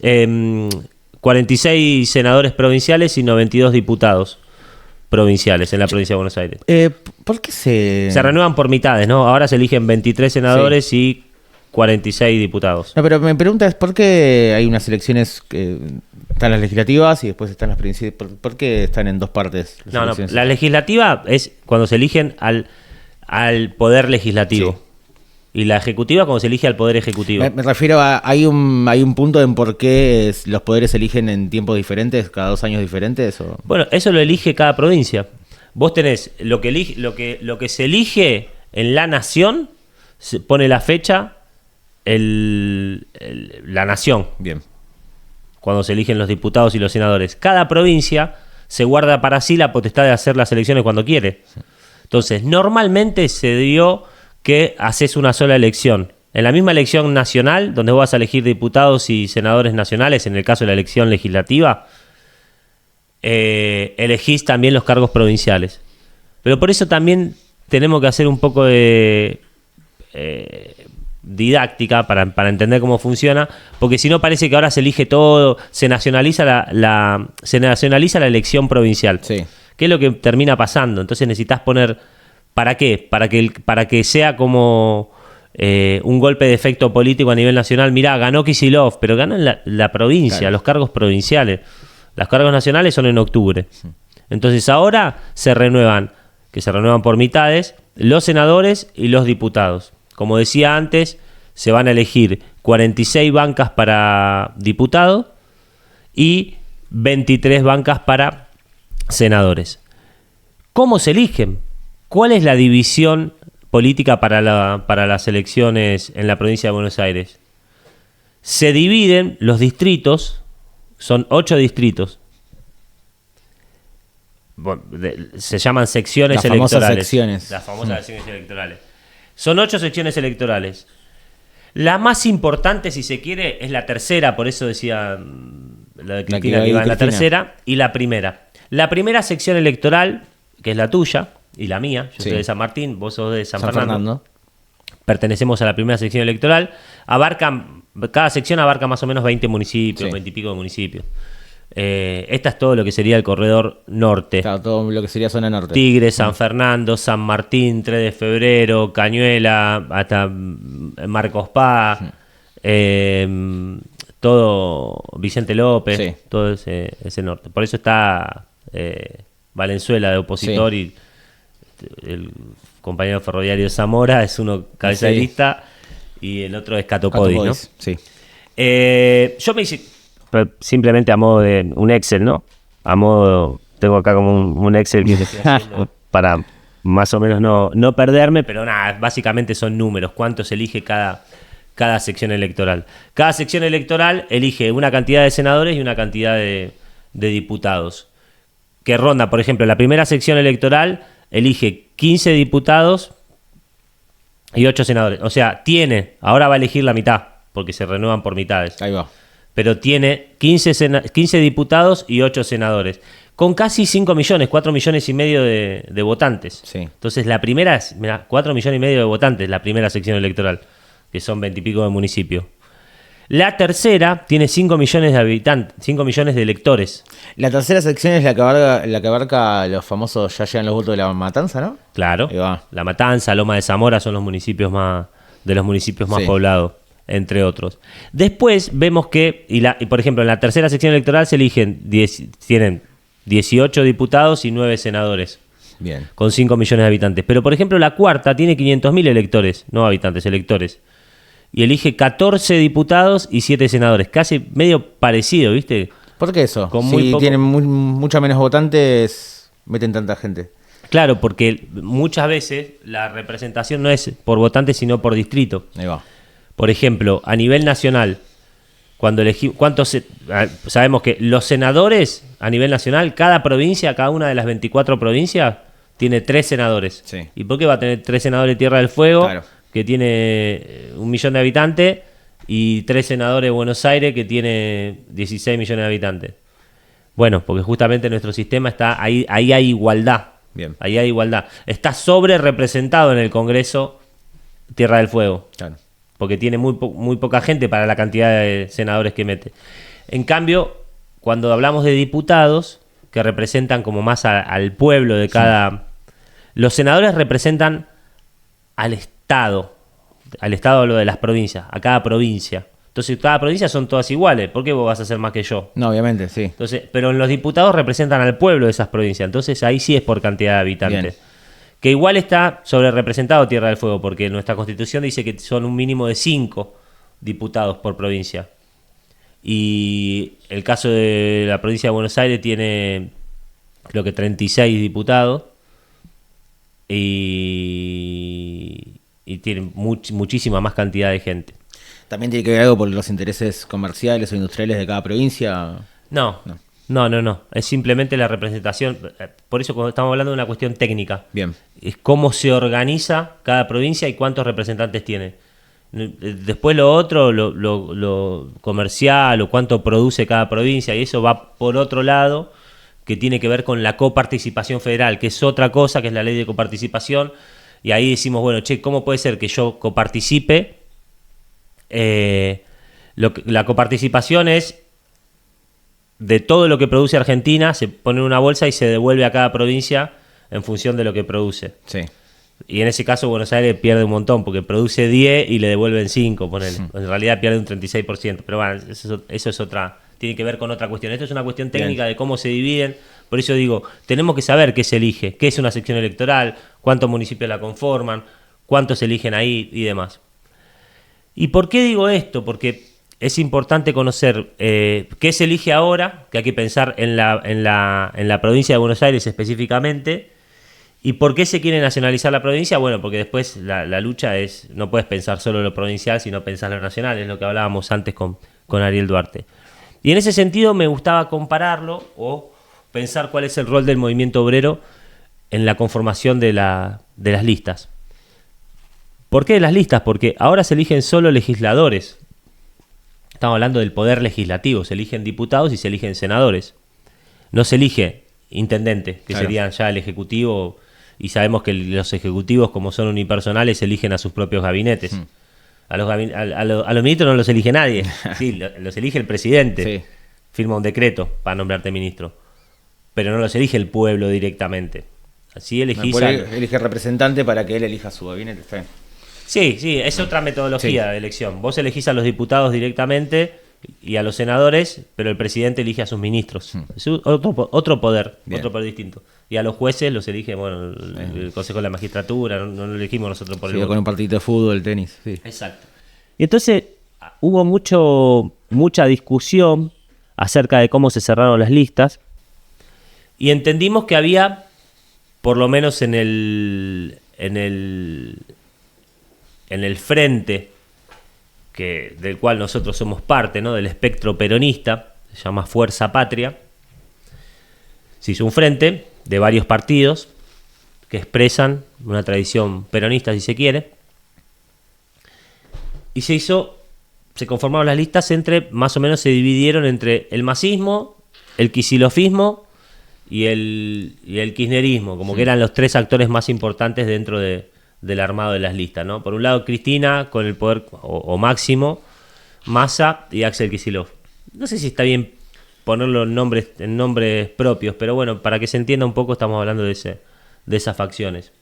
46 senadores provinciales y 92 diputados provinciales en la provincia de Buenos Aires. ¿Por qué se renuevan por mitades, ¿no? Ahora se eligen 23 senadores y 46 diputados. No, pero mi pregunta es ¿por qué hay unas elecciones que están las legislativas y después están las provinciales? ¿Por qué están en dos partes? No, la legislativa es cuando se eligen al poder legislativo. Y la ejecutiva cuando se elige al poder ejecutivo. Me refiero a, hay un punto en por qué los poderes se eligen en tiempos diferentes, cada 2 años diferentes. ¿O? Bueno, eso lo elige cada provincia. Vos tenés lo que se elige en la nación, se pone la fecha la nación. Bien. Cuando se eligen los diputados y los senadores. Cada provincia se guarda para sí la potestad de hacer las elecciones cuando quiere. Entonces, normalmente se dio que haces una sola elección. En la misma elección nacional, donde vos vas a elegir diputados y senadores nacionales, en el caso de la elección legislativa, elegís también los cargos provinciales. Pero por eso también tenemos que hacer un poco de didáctica para entender cómo funciona, porque si no parece que ahora se elige todo, se nacionaliza la elección provincial. Sí. ¿Qué es lo que termina pasando? Entonces necesitas poner, ¿para qué? Para que sea como un golpe de efecto político a nivel nacional. Mirá, ganó Kicillof, pero ganó en la provincia, Claro. los cargos provinciales. Los cargos nacionales son en octubre. Entonces ahora se renuevan por mitades, los senadores y los diputados. Como decía antes, se van a elegir 46 bancas para diputado y 23 bancas para senadores. ¿Cómo se eligen? ¿Cuál es la división política para las elecciones en la provincia de Buenos Aires? Se dividen los distritos, son 8 distritos. Bueno, se llaman secciones Las famosas electorales. secciones. Las famosas secciones electorales. Son 8 secciones electorales. La más importante, si se quiere, es la tercera, por eso decía la de Cristina que iba en la tercera, y la primera. La primera sección electoral, que es la tuya y la mía, yo soy de San Martín, vos sos de San Fernando. Pertenecemos a la primera sección electoral. Cada sección abarca más o menos 20 municipios, 20 y pico de municipios. Esta es todo lo que sería el corredor norte. Claro, todo lo que sería zona norte. Tigre, San Fernando, San Martín, 3 de febrero, Cañuela, hasta Marcos Paz, todo Vicente López, todo ese norte. Por eso está Valenzuela de opositor y el compañero ferroviario Zamora es uno cabeza de lista y el otro es Catopodis, ¿no? Sí. Yo me hice simplemente a modo de un Excel, ¿no? Tengo acá como un Excel que estoy haciendo para más o menos no perderme, pero nada, básicamente son números, cuánto se elige cada sección electoral. Cada sección electoral elige una cantidad de senadores y una cantidad de diputados. Que ronda, por ejemplo, la primera sección electoral elige 15 diputados y 8 senadores. O sea, ahora va a elegir la mitad, porque se renuevan por mitades. Ahí va. Pero tiene 15 diputados y 8 senadores. Con casi 5 millones, 4 millones y medio de votantes. Sí. Entonces la primera es, 4 millones y medio de votantes, la primera sección electoral, que son 20 y pico de municipios. La tercera tiene 5 millones de habitantes, 5 millones de electores. La tercera sección es la que abarca los famosos, ya llegan los votos de La Matanza, ¿no? Claro. Ahí va. La Matanza, Loma de Zamora son los municipios más poblados, entre otros. Después vemos que, y por ejemplo, en la tercera sección electoral se eligen, tienen 18 diputados y 9 senadores. Bien. Con 5 millones de habitantes. Pero, por ejemplo, la cuarta tiene 500.000 electores, no habitantes, electores. Y elige 14 diputados y 7 senadores. Casi medio parecido, ¿viste? ¿Por qué eso? Con Si muy poco- tienen mucha menos votantes, meten tanta gente. Claro, porque muchas veces la representación no es por votantes, sino por distrito. Ahí va. Por ejemplo, a nivel nacional, cuando sabemos que los senadores a nivel nacional, cada provincia, cada una de las 24 provincias, tiene 3 senadores. Sí. ¿Y por qué va a tener 3 senadores de Tierra del Fuego, Claro. que tiene 1 millón de habitantes, y 3 senadores de Buenos Aires, que tiene 16 millones de habitantes? Bueno, porque justamente nuestro sistema está ahí hay igualdad. Bien. Ahí hay igualdad. Está sobre representado en el Congreso Tierra del Fuego. Claro. Porque tiene muy poca gente para la cantidad de senadores que mete. En cambio, cuando hablamos de diputados, que representan como más al pueblo de cada... Los senadores representan al Estado. Al Estado hablo de las provincias, a cada provincia. Entonces, cada provincia son todas iguales. ¿Por qué vos vas a hacer más que yo? No, obviamente, sí. Entonces, pero los diputados representan al pueblo de esas provincias. Entonces, ahí sí es por cantidad de habitantes. Bien. que igual está sobre representado Tierra del Fuego, porque nuestra Constitución dice que son un mínimo de 5 diputados por provincia. Y el caso de la provincia de Buenos Aires tiene, creo que 36 diputados, y tiene muchísima más cantidad de gente. ¿También tiene que ver algo por los intereses comerciales o industriales de cada provincia? No. Es simplemente la representación. Por eso cuando estamos hablando de una cuestión técnica. Bien. Es cómo se organiza cada provincia y cuántos representantes tiene. Después lo otro, lo comercial o cuánto produce cada provincia, y eso va por otro lado, que tiene que ver con la coparticipación federal, que es otra cosa, que es la ley de coparticipación. Y ahí decimos, bueno, ¿cómo puede ser que yo coparticipe? La coparticipación es de todo lo que produce Argentina, se pone en una bolsa y se devuelve a cada provincia en función de lo que produce. Sí. Y en ese caso Buenos Aires pierde un montón, porque produce 10 y le devuelven 5, ponele. En realidad pierde un 36%, pero bueno, eso es otra, tiene que ver con otra cuestión. Esto es una cuestión técnica de cómo se dividen. Por eso digo, tenemos que saber qué se elige, qué es una sección electoral, cuántos municipios la conforman, cuántos se eligen ahí y demás. ¿Y por qué digo esto? Porque es importante conocer qué se elige ahora, que hay que pensar en la provincia de Buenos Aires específicamente, y por qué se quiere nacionalizar la provincia. Bueno, porque después la lucha es, no puedes pensar solo lo provincial, sino pensar lo nacional, es lo que hablábamos antes con Ariel Duarte. Y en ese sentido me gustaba compararlo o pensar cuál es el rol del movimiento obrero en la conformación de las listas. ¿Por qué de las listas? Porque ahora se eligen solo legisladores. Estamos hablando del poder legislativo. Se eligen diputados y se eligen senadores. No se elige intendente, que Claro. serían ya el ejecutivo. Y sabemos que los ejecutivos, como son unipersonales, eligen a sus propios gabinetes. A los ministros no los elige nadie. Sí, los elige el presidente. Sí. Firma un decreto para nombrarte ministro. Pero no los elige el pueblo directamente. Así elegís Elige representante para que él elija su gabinete. Está bien. Sí, es otra metodología de elección. Vos elegís a los diputados directamente y a los senadores, pero el presidente elige a sus ministros. Es otro poder, Bien. otro poder distinto. Y a los jueces los elige, bueno, el Consejo de la Magistratura, no lo elegimos nosotros por el Con voto. un partidito de fútbol, tenis. Sí. Exacto. Y entonces hubo mucha discusión acerca de cómo se cerraron las listas, y entendimos que había, por lo menos en el frente del cual nosotros somos parte, ¿no?, del espectro peronista, se llama Fuerza Patria, se hizo un frente de varios partidos que expresan una tradición peronista, si se quiere, y se conformaron las listas más o menos se dividieron entre el masismo, el kicilofismo y el kirchnerismo, como que eran los tres actores más importantes dentro del armado de las listas, ¿no? Por un lado Cristina con el poder o máximo, Massa y Axel Kicillof. No sé si está bien ponerlo en nombres propios, pero bueno, para que se entienda un poco estamos hablando de esas facciones.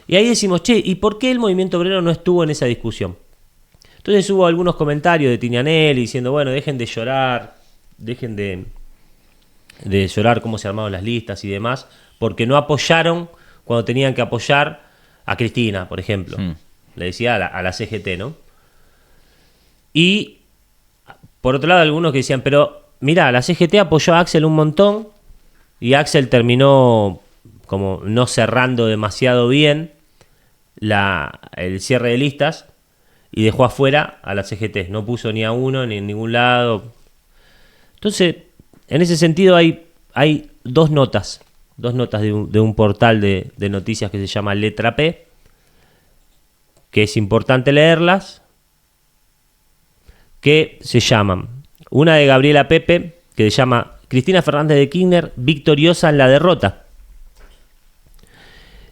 Y ahí decimos, ¿y por qué el movimiento obrero no estuvo en esa discusión? Entonces hubo algunos comentarios de Tinianelli diciendo, bueno, dejen de llorar, dejen de llorar cómo se armaron las listas y demás, porque no apoyaron cuando tenían que apoyar a Cristina, por ejemplo. Le decía a la CGT, ¿no? Y por otro lado algunos que decían, pero mirá, la CGT apoyó a Axel un montón y Axel terminó como no cerrando demasiado bien el cierre de listas y dejó afuera a la CGT, no puso ni a uno ni en ningún lado. Entonces, en ese sentido hay dos notas de un portal de noticias que se llama Letra P, que es importante leerlas, que se llaman, una de Gabriela Pepe, que se llama Cristina Fernández de Kirchner victoriosa en la derrota,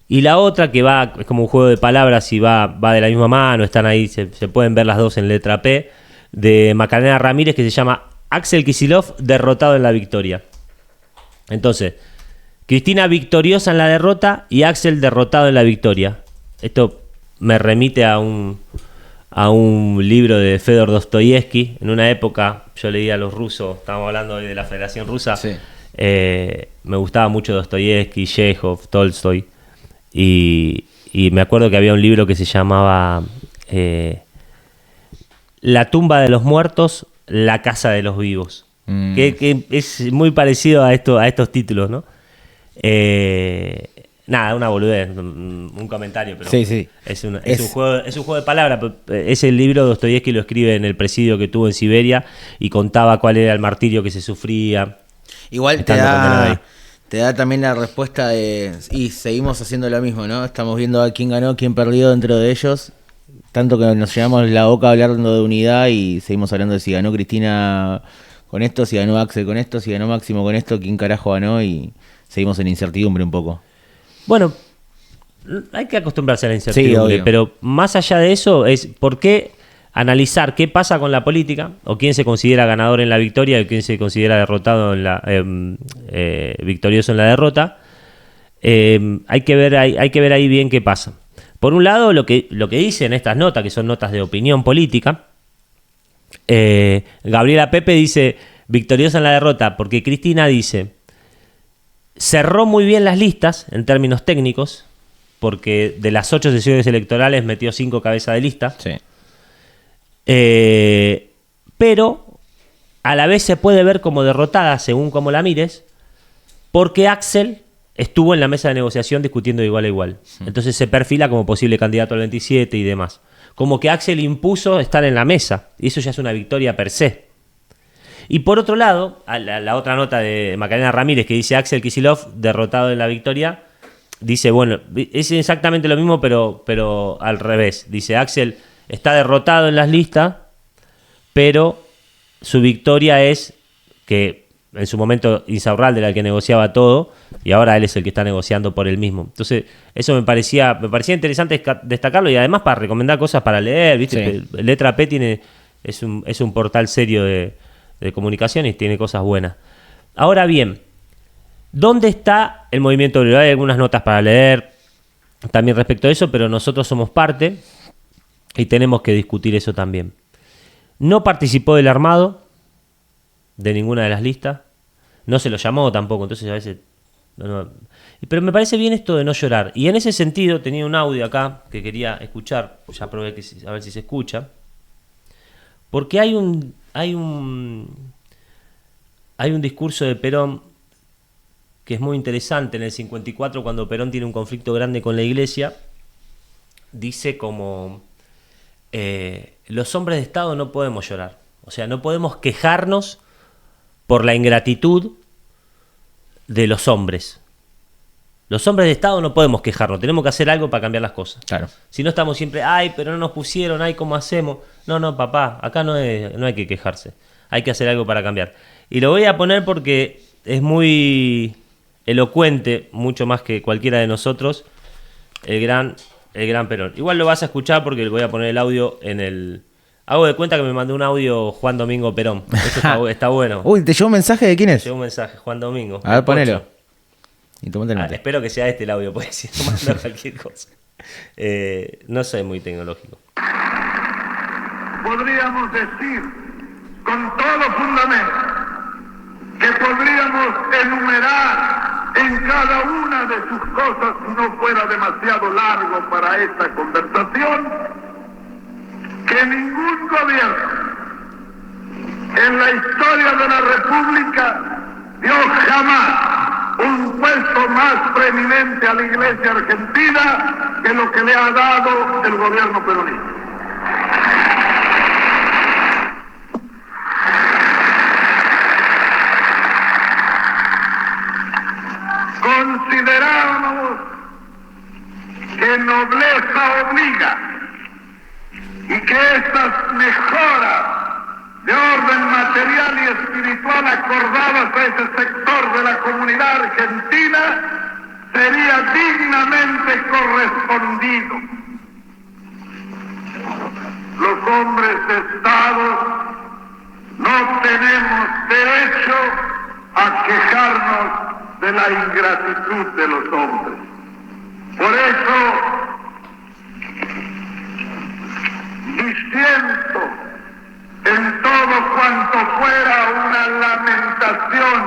y la otra que es como un juego de palabras y va de la misma mano, están ahí, se pueden ver las dos en Letra P, de Macarena Ramírez, que se llama Axel Kicillof derrotado en la victoria. Entonces, Cristina victoriosa en la derrota y Axel derrotado en la victoria. Esto me remite a un libro de Fedor Dostoyevsky. En una época yo leía a los rusos, estábamos hablando hoy de la Federación Rusa, Sí. me gustaba mucho Dostoyevsky, Chekhov, Tolstoy, y me acuerdo que había un libro que se llamaba La tumba de los muertos, la casa de los vivos. Que es muy parecido a estos títulos, ¿no? Nada, una boludez, un comentario, pero Sí. es un juego de palabras. Ese libro Dostoyevski lo escribe en el presidio que tuvo en Siberia y contaba cuál era el martirio que se sufría. Igual te estando condenado ahí. da también la respuesta de... Y seguimos haciendo lo mismo, ¿no? Estamos viendo a quién ganó, quién perdió dentro de ellos. Tanto que nos llevamos la boca hablando de unidad y seguimos hablando de si ganó Cristina con esto, si ganó Axel con esto, si ganó Máximo con esto, quién carajo ganó, y seguimos en incertidumbre un poco. Bueno, hay que acostumbrarse a la incertidumbre, obvio. pero más allá de eso es por qué analizar qué pasa con la política, o quién se considera ganador en la victoria y quién se considera derrotado en la victorioso en la derrota. Hay que ver ahí bien qué pasa. Por un lado, lo que dicen estas notas, que son notas de opinión política, Gabriela Pepe dice victoriosa en la derrota porque Cristina dice cerró muy bien las listas en términos técnicos, porque de las 8 sesiones electorales metió 5 cabezas de lista. Sí. Pero a la vez se puede ver como derrotada, según como la mires, porque Axel estuvo en la mesa de negociación discutiendo de igual a igual. Entonces se perfila como posible candidato al 27 y demás. Como que Axel impuso estar en la mesa, y eso ya es una victoria per se. Y por otro lado, a la otra nota de Macarena Ramírez que dice Axel Kicillof derrotado en la victoria, dice, bueno, es exactamente lo mismo, pero al revés. Dice, Axel está derrotado en las listas, pero su victoria es que en su momento Insaurralde era el que negociaba todo, y ahora él es el que está negociando por él mismo. Entonces, eso me parecía interesante destacarlo, y además para recomendar cosas para leer, ¿viste? Sí. Letra P es un portal serio de comunicación y tiene cosas buenas. Ahora bien, ¿dónde está el movimiento obrero? Hay algunas notas para leer también respecto a eso, pero nosotros somos parte y tenemos que discutir eso también. No participó del armado de ninguna de las listas, no se lo llamó tampoco, entonces a veces... No. Pero me parece bien esto de no llorar, y en ese sentido tenía un audio acá que quería escuchar, ya probé a ver si se escucha, porque hay un discurso de Perón que es muy interesante en el 54, cuando Perón tiene un conflicto grande con la iglesia. Dice como los hombres de Estado no podemos llorar, o sea, no podemos quejarnos por la ingratitud de los hombres. Los hombres de Estado no podemos quejarnos, tenemos que hacer algo para cambiar las cosas. Claro. Si no estamos siempre, ay, pero no nos pusieron, ay, ¿cómo hacemos? No, papá, acá no hay que quejarse, hay que hacer algo para cambiar. Y lo voy a poner porque es muy elocuente, mucho más que cualquiera de nosotros, el gran Perón. Igual lo vas a escuchar porque le voy a poner el audio en el... Hago de cuenta que me mandó un audio Juan Domingo Perón. Eso está bueno. Uy, ¿te llegó un mensaje de quién es? Llegó un mensaje, Juan Domingo. A ver, ponelo. Y tomate el mate. Espero que sea este el audio, puede decir, no manda cualquier cosa. No soy muy tecnológico. Podríamos decir con todo fundamento que podríamos enumerar en cada una de sus cosas, si no fuera demasiado largo para esta conversación, que ningún gobierno en la historia de la República dio jamás un puesto más preeminente a la Iglesia argentina que lo que le ha dado el gobierno peronista. Consideramos que nobleza obliga y que estas mejoras de orden material y espiritual acordadas a ese sector de la comunidad argentina sería dignamente correspondido. Los hombres de Estado no tenemos derecho a quejarnos de la ingratitud de los hombres. Por eso, disiento en todo cuanto fuera una lamentación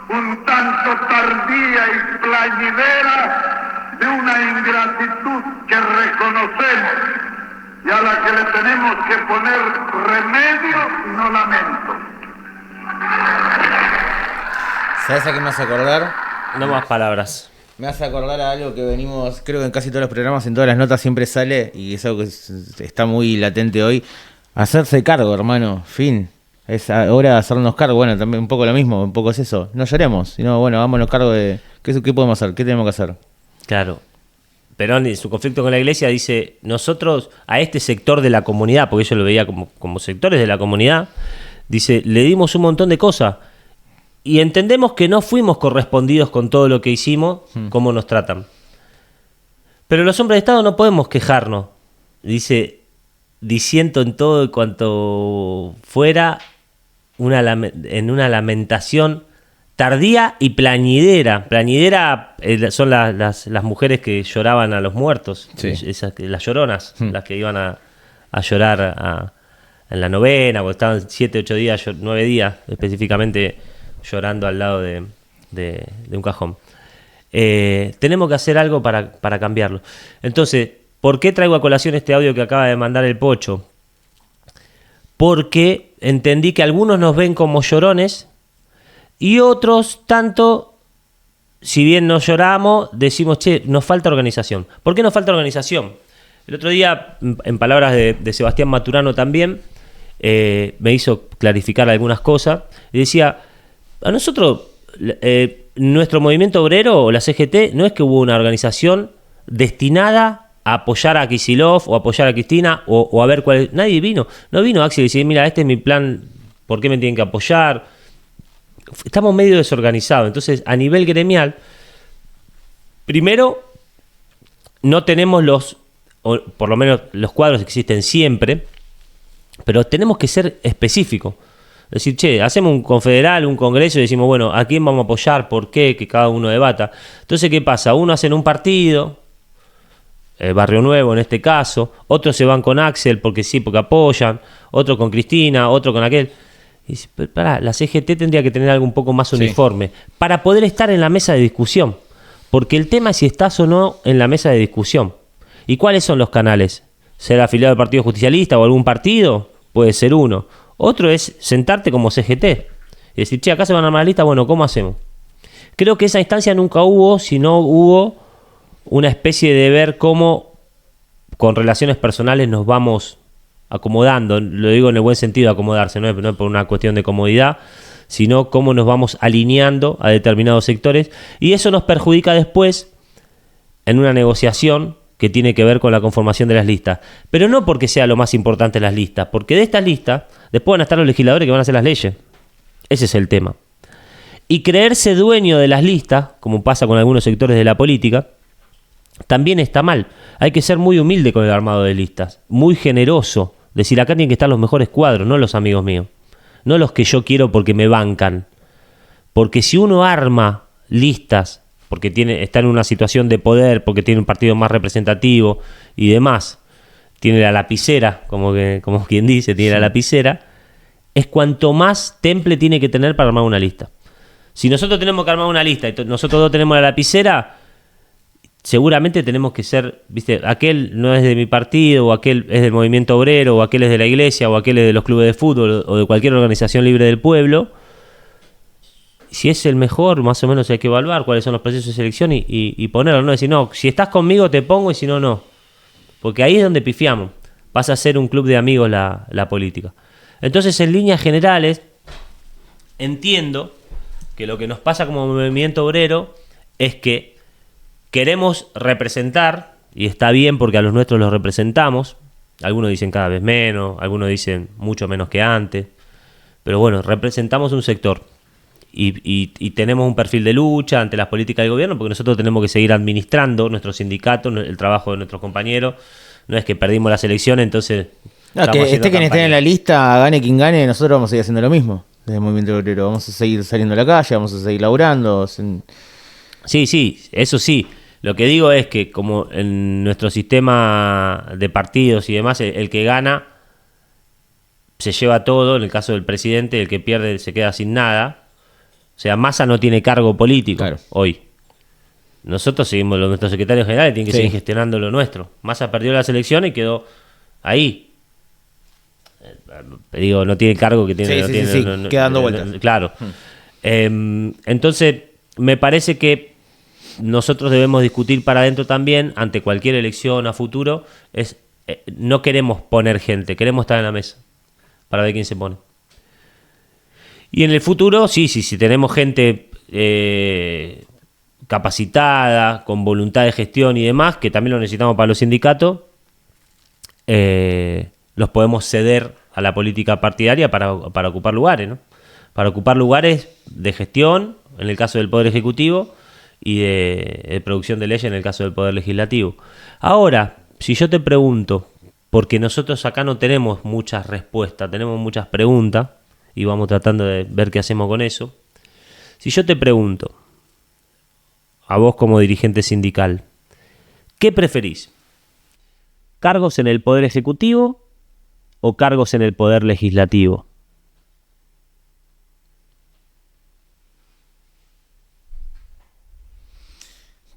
un tanto tardía y plañidera de una ingratitud que reconocemos y a la que le tenemos que poner remedio y no lamento. ¿Sabes a qué me hace acordar? No más palabras. Me hace acordar a algo que venimos, creo que en casi todos los programas, en todas las notas siempre sale, y es algo que está muy latente hoy. Hacerse cargo, hermano, fin. Es hora de hacernos cargo. Bueno, también un poco lo mismo, un poco es eso. No lloremos, sino, bueno, hagámonos cargo de qué podemos hacer, qué tenemos que hacer. Claro. Perón, en su conflicto con la iglesia, dice, nosotros a este sector de la comunidad, porque yo lo veía como sectores de la comunidad, dice, le dimos un montón de cosas y entendemos que no fuimos correspondidos con todo lo que hicimos, cómo nos tratan. Pero los hombres de Estado no podemos quejarnos. Dice, diciendo en todo cuanto fuera en una lamentación tardía y plañidera. Plañidera son las mujeres que lloraban a los muertos, Sí. Las lloronas, las que iban a llorar en la novena, porque estaban 7, 8 días, 9 días específicamente llorando al lado de un cajón. Tenemos que hacer algo para cambiarlo. Entonces, ¿por qué traigo a colación este audio que acaba de mandar el Pocho? Porque entendí que algunos nos ven como llorones y otros tanto, si bien nos lloramos, decimos, che, nos falta organización. ¿Por qué nos falta organización? El otro día, en palabras de Sebastián Maturano también, me hizo clarificar algunas cosas y decía, a nosotros, nuestro movimiento obrero o la CGT, no es que hubo una organización destinada a apoyar a Kicillof o apoyar a Cristina o a ver cuál. Nadie vino. No vino Axel y decir, mira, este es mi plan, ¿por qué me tienen que apoyar? Estamos medio desorganizados. Entonces, a nivel gremial, primero, no tenemos o por lo menos los cuadros existen siempre, pero tenemos que ser específicos. Decir, che, hacemos un confederal, un congreso y decimos, bueno, ¿a quién vamos a apoyar? ¿Por qué? Que cada uno debata. Entonces, ¿qué pasa? Uno hace un partido, Barrio Nuevo en este caso, otros se van con Axel porque sí, porque apoyan, otro con Cristina, otro con aquel. Y dice, pero pará, la CGT tendría que tener algo un poco más uniforme para poder estar en la mesa de discusión. Porque el tema es si estás o no en la mesa de discusión. ¿Y cuáles son los canales? ¿Ser afiliado al Partido Justicialista o algún partido? Puede ser uno. Otro es sentarte como CGT y decir, che, acá se van a armar la lista, bueno, ¿cómo hacemos? Creo que esa instancia nunca hubo, si no hubo una especie de ver cómo con relaciones personales nos vamos acomodando. Lo digo en el buen sentido de acomodarse, no es por una cuestión de comodidad, sino cómo nos vamos alineando a determinados sectores y eso nos perjudica después en una negociación que tiene que ver con la conformación de las listas. Pero no porque sea lo más importante las listas, porque de estas listas después van a estar los legisladores que van a hacer las leyes. Ese es el tema. Y creerse dueño de las listas, como pasa con algunos sectores de la política, también está mal. Hay que ser muy humilde con el armado de listas, muy generoso. Decir, acá tienen que estar los mejores cuadros, no los amigos míos. No los que yo quiero porque me bancan. Porque si uno arma listas porque está en una situación de poder, porque tiene un partido más representativo y demás, tiene la lapicera, como quien dice, tiene la lapicera, es cuanto más temple tiene que tener para armar una lista. Si nosotros tenemos que armar una lista y nosotros dos tenemos la lapicera, seguramente tenemos que ser, viste, aquel no es de mi partido, o aquel es del movimiento obrero, o aquel es de la iglesia, o aquel es de los clubes de fútbol, o de cualquier organización libre del pueblo. Si es el mejor, más o menos hay que evaluar cuáles son los procesos de selección y ponerlo, no decir, no, si estás conmigo te pongo y si no, no. Porque ahí es donde pifiamos. Pasa a ser un club de amigos la política. Entonces, en líneas generales, entiendo que lo que nos pasa como movimiento obrero es que queremos representar, y está bien porque a los nuestros los representamos, algunos dicen cada vez menos, algunos dicen mucho menos que antes, pero bueno, representamos un sector. Y tenemos un perfil de lucha ante las políticas del gobierno porque nosotros tenemos que seguir administrando nuestro sindicato, el trabajo de nuestros compañeros. No es que perdimos las elecciones, entonces... No, que quien esté en la lista, gane quien gane, nosotros vamos a seguir haciendo lo mismo desde el movimiento obrero. Vamos a seguir saliendo a la calle, vamos a seguir laburando. Sí, eso sí. Lo que digo es que como en nuestro sistema de partidos y demás, el que gana se lleva todo. En el caso del presidente, el que pierde se queda sin nada. O sea, Massa no tiene cargo político hoy. nosotros seguimos, nuestros secretarios generales tienen que Sí. seguir gestionando lo nuestro. Massa perdió las elecciones y quedó ahí. Digo, no tiene el cargo que tiene. Sí, no sí, tiene, sí, sí, queda dando vueltas. Claro. Entonces, me parece que nosotros debemos discutir para adentro también, ante cualquier elección a futuro, no queremos poner gente, queremos estar en la mesa para ver quién se pone. Y en el futuro, sí, tenemos gente capacitada, con voluntad de gestión y demás, que también lo necesitamos para los sindicatos, los podemos ceder a la política partidaria para ocupar lugares, ¿no? Para ocupar lugares de gestión, en el caso del Poder Ejecutivo, y de producción de leyes, en el caso del Poder Legislativo. Ahora, si yo te pregunto, porque nosotros acá no tenemos muchas respuestas, tenemos muchas preguntas, y vamos tratando de ver qué hacemos con eso. Si yo te pregunto, a vos como dirigente sindical, ¿qué preferís? ¿Cargos en el Poder Ejecutivo o cargos en el Poder Legislativo?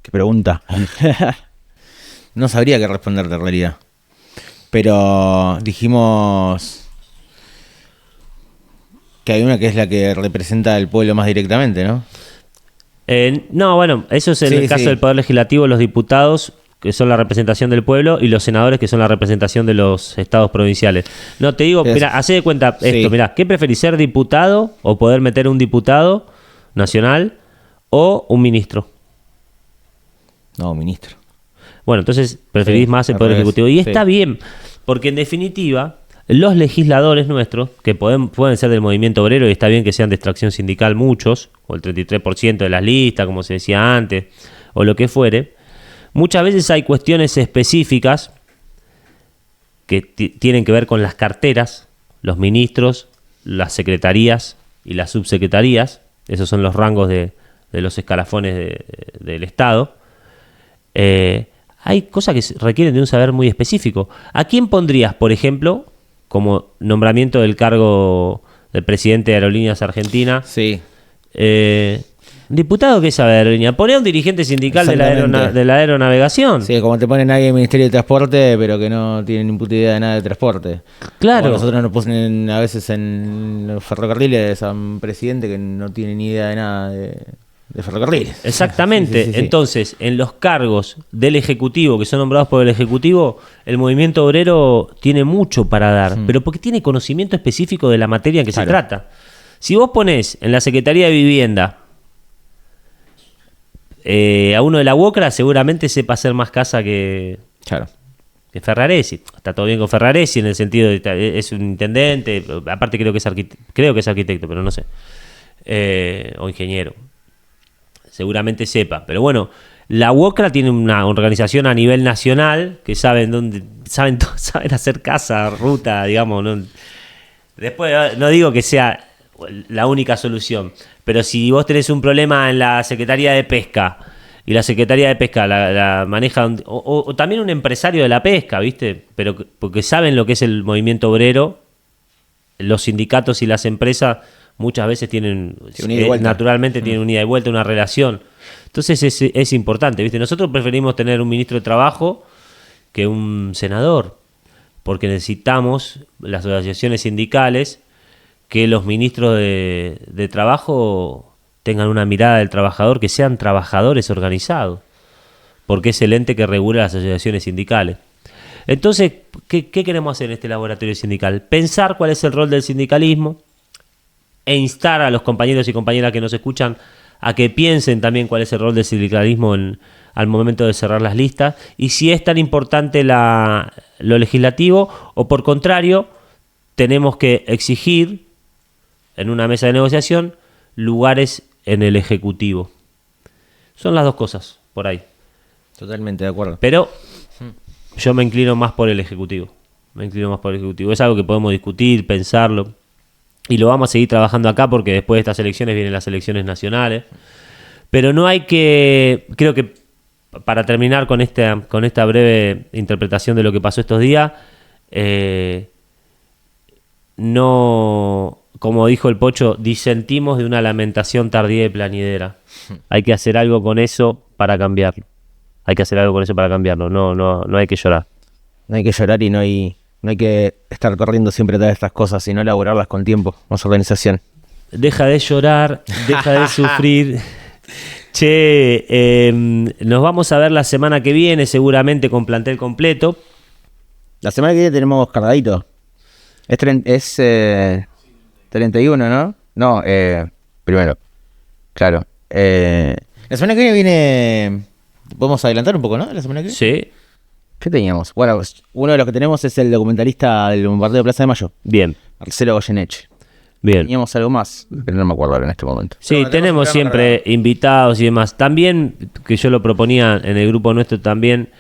¿Qué pregunta? No sabría qué responderte en realidad. Pero dijimos que hay una que es la que representa al pueblo más directamente, ¿no? No, bueno, eso es en Sí, el caso sí. del Poder Legislativo, los diputados, que son la representación del pueblo, y los senadores, que son la representación de los estados provinciales. No, te digo, Es- mira, hacé de cuenta Sí. esto, mira, ¿qué preferís, ser diputado o poder meter un diputado nacional o un ministro? No, ministro. Bueno, entonces preferís Sí, más el al Poder revés, Ejecutivo. Y está sí. bien, porque en definitiva, los legisladores nuestros, que pueden ser del movimiento obrero, y está bien que sean de extracción sindical muchos, o el 33% de las listas, como se decía antes, o lo que fuere, muchas veces hay cuestiones específicas que tienen que ver con las carteras, los ministros, las secretarías y las subsecretarías. Esos son los rangos de los escalafones del Estado. Hay cosas que requieren de un saber muy específico. ¿A quién pondrías, por ejemplo, como nombramiento del cargo del presidente de Aerolíneas Argentina? Sí. Diputado, ¿qué sabe de aerolínea? Poné a un dirigente sindical de Exactamente. la aeronavegación. Sí, como te ponen ahí en el Ministerio de Transporte, pero que no tienen ni puta idea de nada de transporte. Claro. O nosotros nos ponen a veces en los ferrocarriles a un presidente que no tiene ni idea de nada de ferrocarriles. Exactamente. Sí, sí, sí, sí. Entonces, en los cargos del Ejecutivo, que son nombrados por el Ejecutivo, el movimiento obrero tiene mucho para dar, pero porque tiene conocimiento específico de la materia en que se Claro. trata. Si vos ponés en la Secretaría de Vivienda a uno de la UOCRA, seguramente sepa hacer más casa que Claro. Ferraresi. Está todo bien con Ferraresi en el sentido de es un intendente, aparte creo que es arquitecto, pero no sé. O ingeniero. Seguramente sepa, pero bueno, la UOCRA tiene una organización a nivel nacional que saben hacer casa, ruta, digamos, ¿no? Después no digo que sea la única solución, pero si vos tenés un problema en la Secretaría de Pesca y la Secretaría de Pesca la maneja o también un empresario de la pesca, ¿viste? Pero porque saben lo que es el movimiento obrero, los sindicatos y las empresas muchas veces tienen, Sí, un ida y vuelta. naturalmente tienen un ida y vuelta, una relación. Entonces es importante, ¿viste? Nosotros preferimos tener un ministro de Trabajo que un senador, porque necesitamos, las asociaciones sindicales, que los ministros de Trabajo tengan una mirada del trabajador, que sean trabajadores organizados, porque es el ente que regula las asociaciones sindicales. Entonces, ¿qué queremos hacer en este laboratorio sindical? Pensar cuál es el rol del sindicalismo e instar a los compañeros y compañeras que nos escuchan a que piensen también cuál es el rol del sindicalismo al momento de cerrar las listas y si es tan importante lo legislativo o por contrario tenemos que exigir en una mesa de negociación lugares en el Ejecutivo. Son las dos cosas por ahí. Totalmente de acuerdo. Pero yo me inclino más por el Ejecutivo. Es algo que podemos discutir, pensarlo. Y lo vamos a seguir trabajando acá porque después de estas elecciones vienen las elecciones nacionales. Pero no hay que... Creo que para terminar con esta breve interpretación de lo que pasó estos días, no como dijo el Pocho, disentimos de una lamentación tardía y planidera. Hay que hacer algo con eso para cambiarlo. No hay que llorar. No hay que llorar y no hay que estar corriendo siempre detrás de estas cosas, sino elaborarlas con tiempo, más organización. Deja de llorar, deja de sufrir. Che, nos vamos a ver la semana que viene, seguramente con plantel completo. La semana que viene tenemos cargadito. Es 31, ¿no? No, primero. Claro. La semana que viene... ¿Podemos adelantar un poco, no? La semana que viene. Sí. ¿Qué teníamos? Bueno, uno de los que tenemos es el documentalista del bombardeo de Plaza de Mayo. Bien. Marcelo Goyeneche. Bien. Teníamos algo más, pero no me acuerdo ahora en este momento. Sí, tenemos siempre invitados y demás. También, que yo lo proponía en el grupo nuestro también,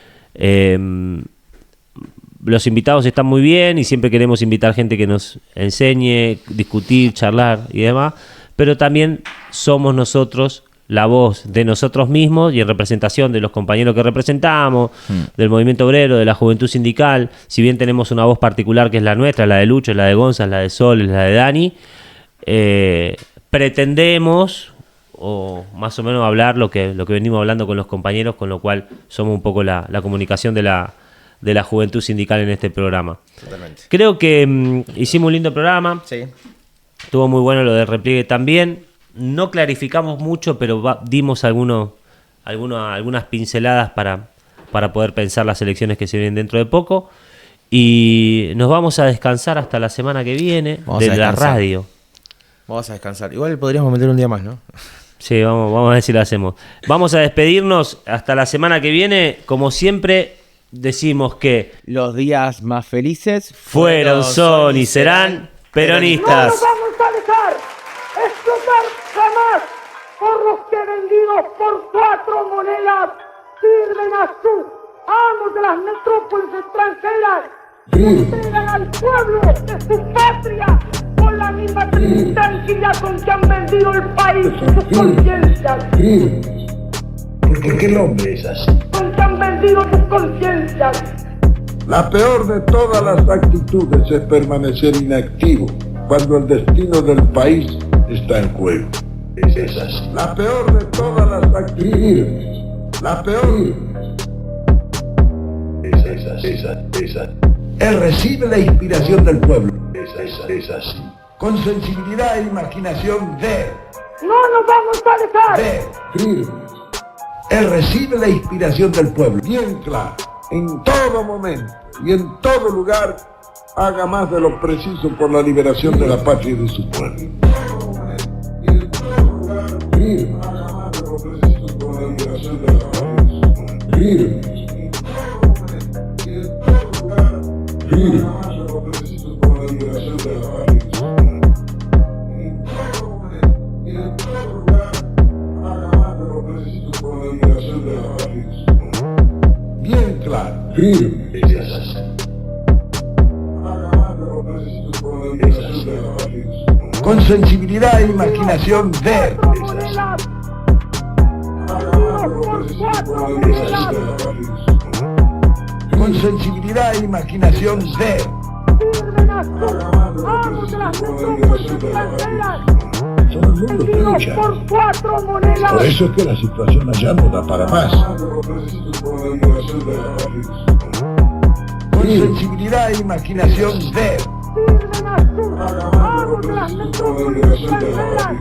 los invitados están muy bien y siempre queremos invitar gente que nos enseñe, discutir, charlar y demás, pero también somos nosotros la voz de nosotros mismos y en representación de los compañeros que representamos, del movimiento obrero, de la juventud sindical. Si bien tenemos una voz particular que es la nuestra, la de Lucho, la de Gonzalo, la de Sol, la de Dani, pretendemos o más o menos hablar lo que venimos hablando con los compañeros, con lo cual somos un poco la comunicación de la juventud sindical en este programa. Totalmente. Creo que hicimos un lindo programa. Sí. Estuvo muy bueno lo del repliegue también. No clarificamos mucho, pero dimos algunas pinceladas para poder pensar las elecciones que se vienen dentro de poco. Y nos vamos a descansar hasta la semana que viene de la radio. Vamos a descansar. Igual podríamos meter un día más, ¿no? Sí, vamos a ver si lo hacemos. Vamos a despedirnos hasta la semana que viene. Como siempre, decimos que los días más felices fueron, son y serán peronistas. No nos vamos a dejar explotar jamás por los que vendidos por 4 monedas sirven a sus amos de las metrópolis extranjeras y entregan al pueblo de su patria con la misma tranquilidad con que han vendido el país y sus conciencias. ¿Por qué el hombre es así? Con que han vendido sus conciencias. La peor de todas las actitudes es permanecer inactivo cuando el destino del país está en juego. Es así. La peor de todas las actitudes. La peor. Esa. Él recibe la inspiración del pueblo. Es así. Con sensibilidad e imaginación de. No nos vamos a dejar. Él recibe la inspiración del pueblo. Bien claro. En todo momento y en todo lugar haga más de lo preciso por la liberación de la patria y de su pueblo. Bien claro. Con sensibilidad e imaginación de. Con sensibilidad e imaginación de. Sirven a sus amos de las metrópolis extranjeras Todo el mundo vendidos lucha. por 4 monedas. Por eso es que la situación allá no da para más. Con sensibilidad e imaginación de. Sirven a sus amos de las metrópolis extranjeras